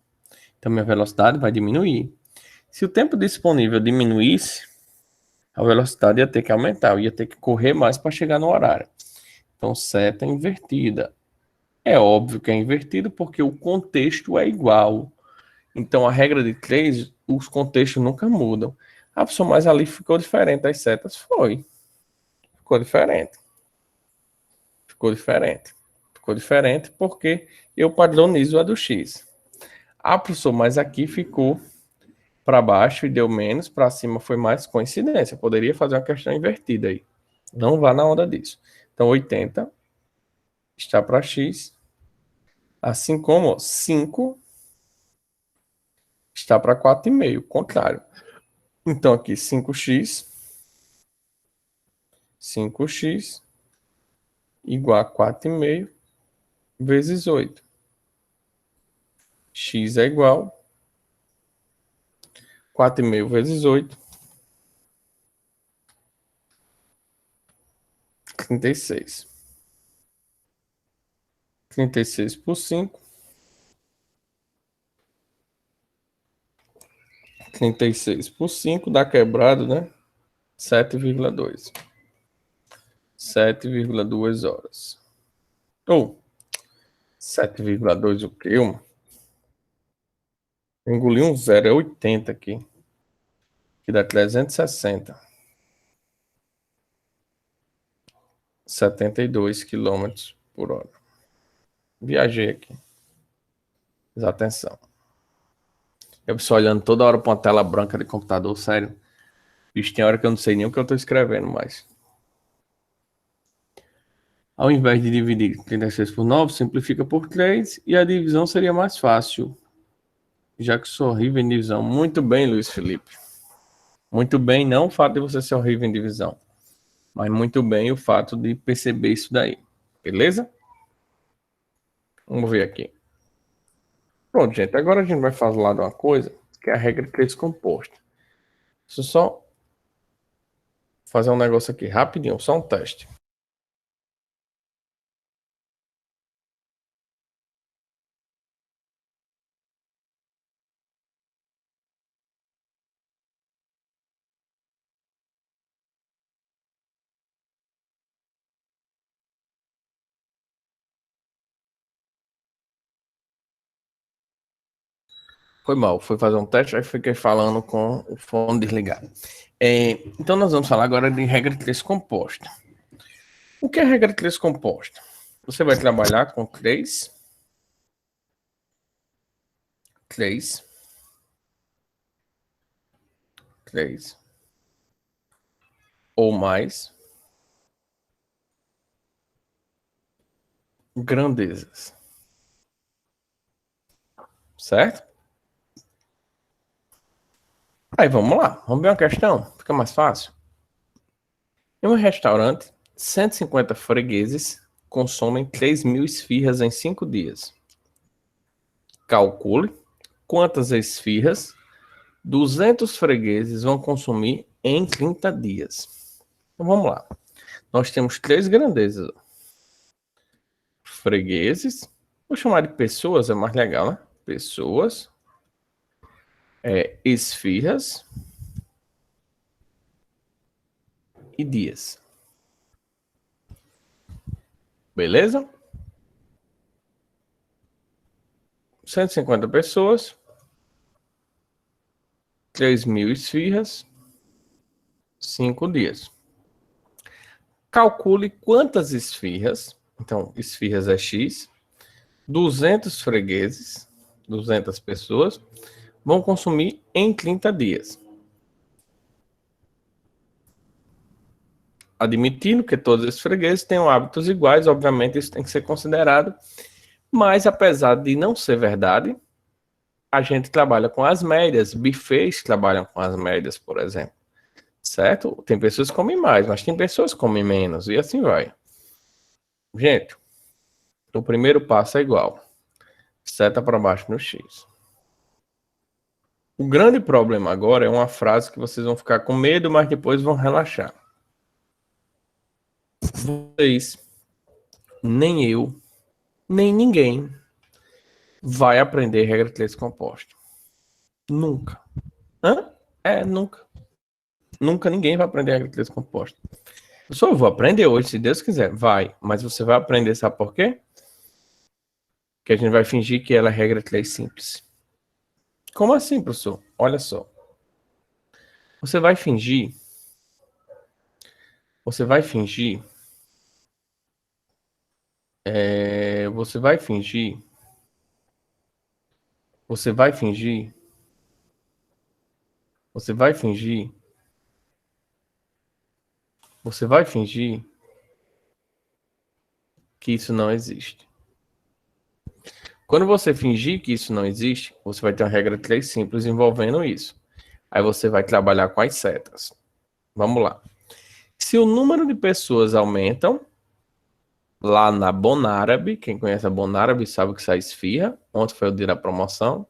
Então, minha velocidade vai diminuir. Se o tempo disponível diminuísse, a velocidade ia ter que aumentar. Eu ia ter que correr mais para chegar no horário. Então, seta invertida. É óbvio que é invertido porque o contexto é igual. Então, a regra de 3, os contextos nunca mudam. Ah, professor, mas ali ficou diferente as setas? Foi. Ficou diferente. Ficou diferente. Ficou diferente porque eu padronizo a do x. Ah, professor, mas aqui ficou para baixo e deu menos, para cima foi mais coincidência. Eu poderia fazer uma questão invertida aí. Não vá na onda disso. Então, 80 está para x, assim como 5 está para 4,5, contrário. Então, aqui 5x igual a 4,5 vezes 8. X é igual 4,5 vezes 8, 36. 36 por 5. 36 por 5 dá quebrado, né? 7,2. 7,2 horas. Ou 7,2 o quê? Eu engoli um zero, é 80 aqui. Que dá 360. 72 quilômetros por hora. Viajei aqui. Mas atenção. Eu só olhando toda hora para uma tela branca de computador, sério. Bicho, tem hora que eu não sei nem o que eu estou escrevendo mais. Ao invés de dividir 36 por 9, simplifica por 3 e a divisão seria mais fácil. Já que sou horrível em divisão. Muito bem, Luiz Felipe. Muito bem, não o fato de você ser horrível em divisão, mas muito bem o fato de perceber isso daí. Beleza? Vamos ver aqui. Pronto, gente. Agora a gente vai falar de uma coisa que é a regra de 3 composta. Deixa eu só fazer um negócio aqui rapidinho, só um teste. Foi mal, fui fazer um teste, aí fiquei falando com o fone desligado. Então nós vamos falar agora de regra de 3 composta. O que é regra de 3 composta? Você vai trabalhar com 3 ou mais grandezas. Certo? Aí vamos lá, vamos ver uma questão, fica mais fácil. Em um restaurante, 150 fregueses consomem 3.000 esfirras em 5 dias. Calcule quantas esfirras 200 fregueses vão consumir em 30 dias. Então vamos lá. Nós temos 3 grandezas. Fregueses. Vou chamar de pessoas, é mais legal, né? Pessoas. Esfirras. E dias. Beleza? 150 pessoas. 3.000 esfirras. 5 dias. Calcule quantas esfirras. Então, esfirras é X. 200 fregueses. 200 pessoas. Vão consumir em 30 dias. admitindo que todos os fregueses tenham hábitos iguais, obviamente isso tem que ser considerado, mas apesar de não ser verdade, a gente trabalha com as médias, buffets trabalham com as médias, por exemplo, certo? Tem pessoas que comem mais, mas tem pessoas que comem menos, e assim vai. Gente, o primeiro passo é igual, seta para baixo no X. O grande problema agora é uma frase que vocês vão ficar com medo, mas depois vão relaxar. Vocês, nem eu, nem ninguém vai aprender regra de leis compostas. Nunca. Hã? Nunca. Nunca ninguém vai aprender regra de leis compostas. Eu só vou aprender hoje, se Deus quiser. Vai. Mas você vai aprender, sabe por quê? Que a gente vai fingir que ela é regra de leis simples. Como assim, professor? Olha só. Você vai fingir. Você vai fingir. Você vai fingir. Você vai fingir. Você vai fingir. Você vai fingir que isso não existe. Quando você fingir que isso não existe, você vai ter uma regra de leis simples envolvendo isso. Aí você vai trabalhar com as setas. Vamos lá. Se o número de pessoas aumentam, lá na Bonárabe, quem conhece a Bonárabe sabe que sai esfirra. Ontem foi o dia da promoção.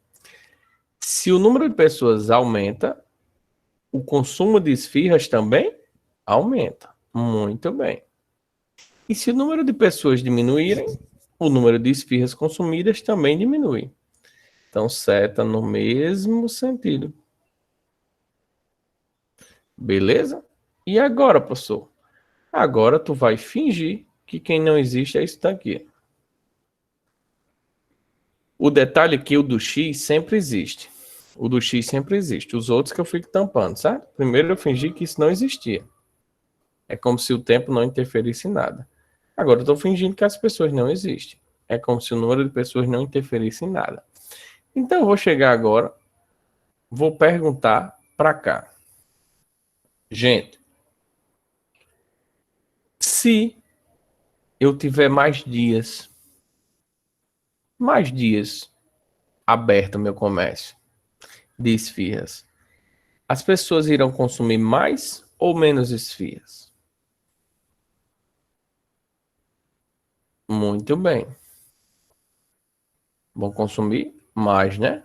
Se o número de pessoas aumenta, o consumo de esfirras também aumenta. Muito bem. E se o número de pessoas diminuírem, o número de esfirras consumidas também diminui. Então, seta no mesmo sentido. Beleza? E agora, professor? Agora tu vai fingir que quem não existe é isso daqui. O detalhe é que o do X sempre existe. O do X sempre existe. Os outros que eu fico tampando, certo? Primeiro eu fingi que isso não existia. É como se o tempo não interferisse em nada. Agora eu estou fingindo que as pessoas não existem. É como se o número de pessoas não interferisse em nada. Então eu vou chegar agora, vou perguntar para cá. Gente, se eu tiver mais dias aberto meu comércio de esfirras, as pessoas irão consumir mais ou menos esfirras? Muito bem. Vão consumir mais, né?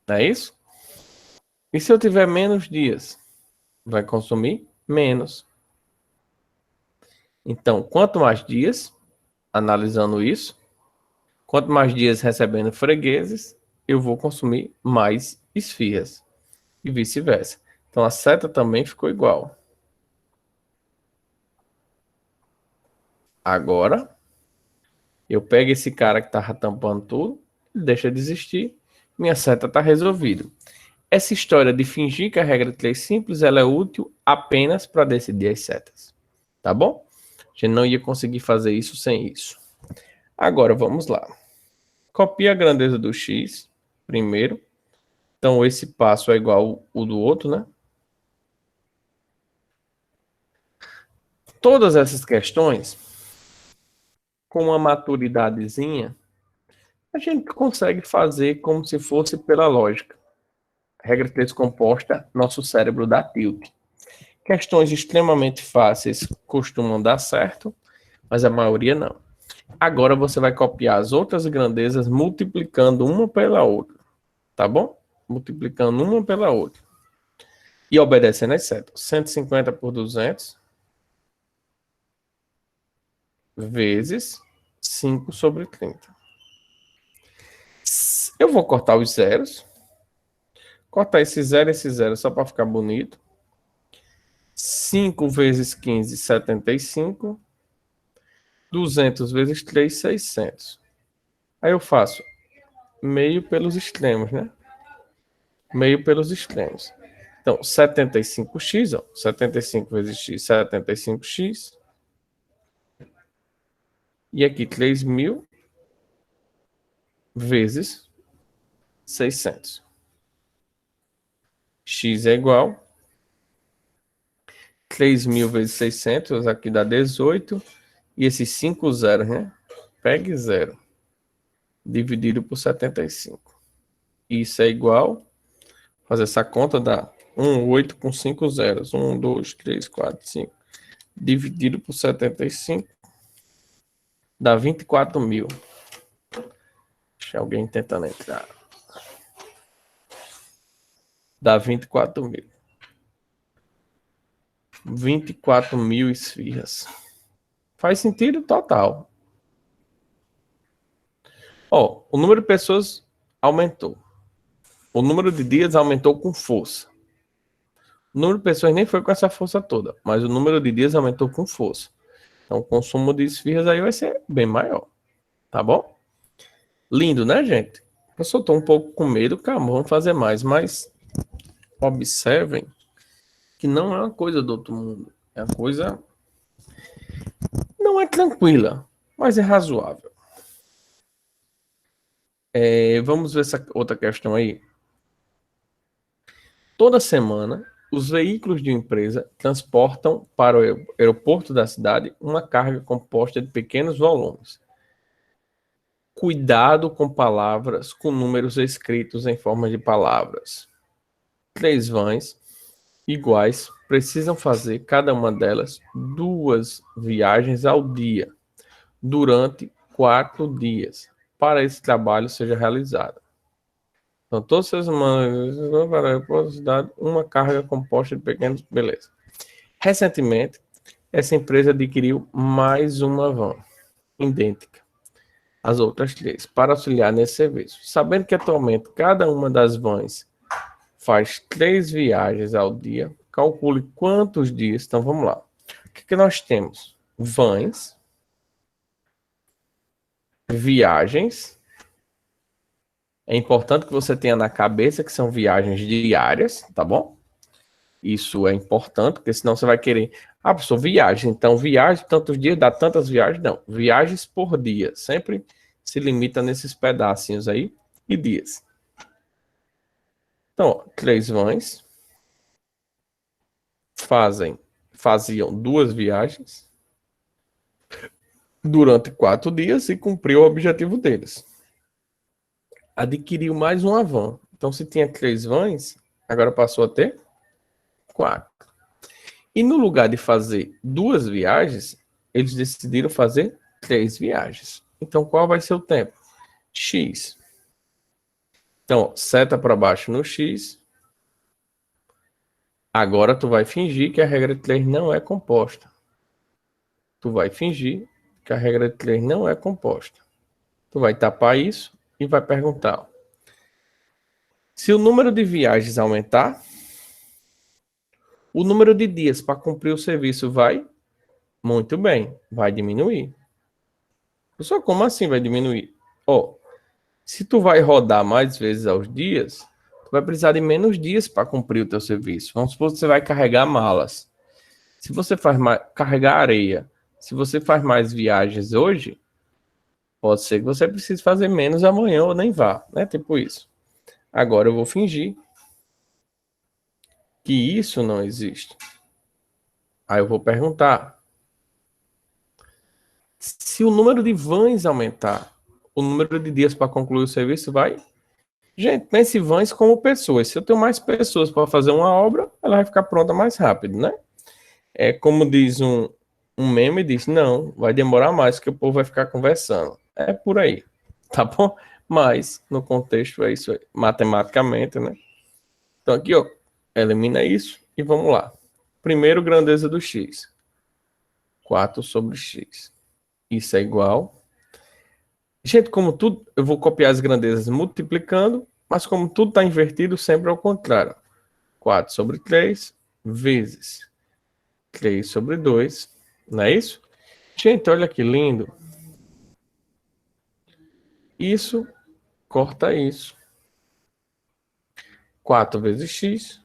Não é isso? E se eu tiver menos dias? Vai consumir menos. Então, quanto mais dias, analisando isso, quanto mais dias recebendo fregueses, eu vou consumir mais esfirras. E vice-versa. Então, a seta também ficou igual. Agora, eu pego esse cara que estava tampando tudo, deixa de existir, minha seta está resolvida. Essa história de fingir que a regra de leis simples ela é útil apenas para decidir as setas. Tá bom? A gente não ia conseguir fazer isso sem isso. Agora, vamos lá. Copia a grandeza do x primeiro. Então, esse passo é igual ao do outro, né? Todas essas questões, com uma maturidadezinha, a gente consegue fazer como se fosse pela lógica. Regra descomposta, nosso cérebro dá tilt. Questões extremamente fáceis costumam dar certo, mas a maioria não. Agora você vai copiar as outras grandezas multiplicando uma pela outra. Tá bom? Multiplicando uma pela outra. E obedecendo as setas. 150 por 200 vezes 5 sobre 30. Eu vou cortar os zeros. Cortar esse zero só para ficar bonito. 5 vezes 15, 75. 200 vezes 3, 600. Aí eu faço meio pelos extremos, né? Meio pelos extremos. Então, 75x, ó. 75 vezes x, 75x. E aqui, 3.000 vezes 600. X é igual 3.000 vezes 600, aqui dá 18. E esses 5 zeros, né? Pegue 0. Dividido por 75. Isso é igual. Fazer essa conta dá 8 com 5 zeros. 1, 2, 3, 4, 5. Dividido por 75. Dá 24.000. Deixa alguém tentando entrar. Dá 24.000. 24.000 esfirras. Faz sentido total. Ó, o número de pessoas aumentou. O número de dias aumentou com força. O número de pessoas nem foi com essa força toda, mas o número de dias aumentou com força. Então o consumo de esfirras aí vai ser bem maior. Tá bom? Lindo, né, gente? Eu só tô um pouco com medo, calma, vamos fazer mais, mas observem que não é uma coisa do outro mundo. É uma coisa... Não é tranquila, mas é razoável. Vamos ver essa outra questão aí. Toda semana, os veículos de uma empresa transportam para o aeroporto da cidade uma carga composta de pequenos volumes. Cuidado com palavras com números escritos em forma de palavras. 3 vans iguais precisam fazer cada uma delas 2 viagens ao dia durante 4 dias para esse trabalho seja realizado. Então, todas as semanas para a cidade uma carga composta de pequenos, beleza. Recentemente, essa empresa adquiriu mais uma van idêntica às outras 3 para auxiliar nesse serviço. Sabendo que atualmente cada uma das vans faz 3 viagens ao dia, calcule quantos dias. Então, vamos lá. O que nós temos? Vans, viagens. É importante que você tenha na cabeça que são viagens diárias, tá bom? Isso é importante, porque senão você vai querer... Ah, professor, viagem. Então, viagem, tantos dias, dá tantas viagens. Não, viagens por dia. Sempre se limita nesses pedacinhos aí e dias. Então, ó, 3 vans faziam 2 viagens durante 4 dias e cumpriu o objetivo deles. Adquiriu mais uma van. Então, se tinha 3 vans, agora passou a ter 4. E no lugar de fazer 2 viagens, eles decidiram fazer 3 viagens. Então, qual vai ser o tempo? X. Então, seta para baixo no X. Agora, tu vai fingir que a regra de 3 não é composta. Tu vai fingir que a regra de 3 não é composta. Tu vai tapar isso e vai perguntar. Se o número de viagens aumentar, o número de dias para cumprir o serviço vai? Muito bem, vai diminuir. Só como assim vai diminuir? Se tu vai rodar mais vezes aos dias, tu vai precisar de menos dias para cumprir o teu serviço. Vamos supor que você vai carregar malas. Se você faz mais, carregar areia, se você faz mais viagens hoje, pode ser que você precise fazer menos amanhã ou nem vá, né? Tipo isso. Agora eu vou fingir que isso não existe. Aí eu vou perguntar. Se o número de vans aumentar, o número de dias para concluir o serviço vai? Gente, pense vans como pessoas. Se eu tenho mais pessoas para fazer uma obra, ela vai ficar pronta mais rápido, né? É como diz um meme, diz, não, vai demorar mais, que o povo vai ficar conversando. É por aí, tá bom? Mas, no contexto, é isso aí, matematicamente, né? Então, aqui, ó, elimina isso e vamos lá. Primeiro, grandeza do x. 4 sobre x. Isso é igual. Gente, como tudo, eu vou copiar as grandezas multiplicando, mas como tudo está invertido, sempre ao contrário. 4 sobre 3 vezes 3 sobre 2. Não é isso? Gente, olha que lindo. Isso corta isso. 4 vezes x,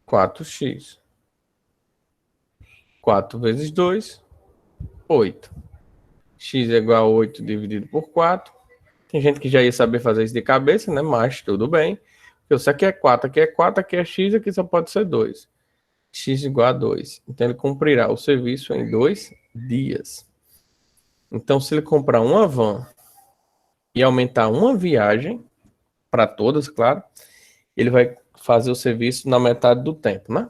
4x. 4 vezes 2, 8. X é igual a 8 dividido por 4. Tem gente que já ia saber fazer isso de cabeça, né? Mas tudo bem. Isso aqui é 4, aqui é 4, aqui é x, aqui só pode ser 2. x igual a 2. Então, ele cumprirá o serviço em 2 dias. Então, se ele comprar uma van e aumentar uma viagem, para todas, claro, ele vai fazer o serviço na metade do tempo, né?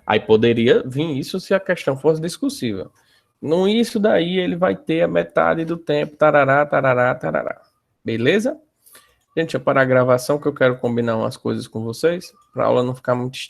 Aí poderia vir isso se a questão fosse discussível. No isso daí, ele vai ter a metade do tempo, tarará, tarará, tarará. Beleza? Gente, eu parar a gravação que eu quero combinar umas coisas com vocês, para a aula não ficar muito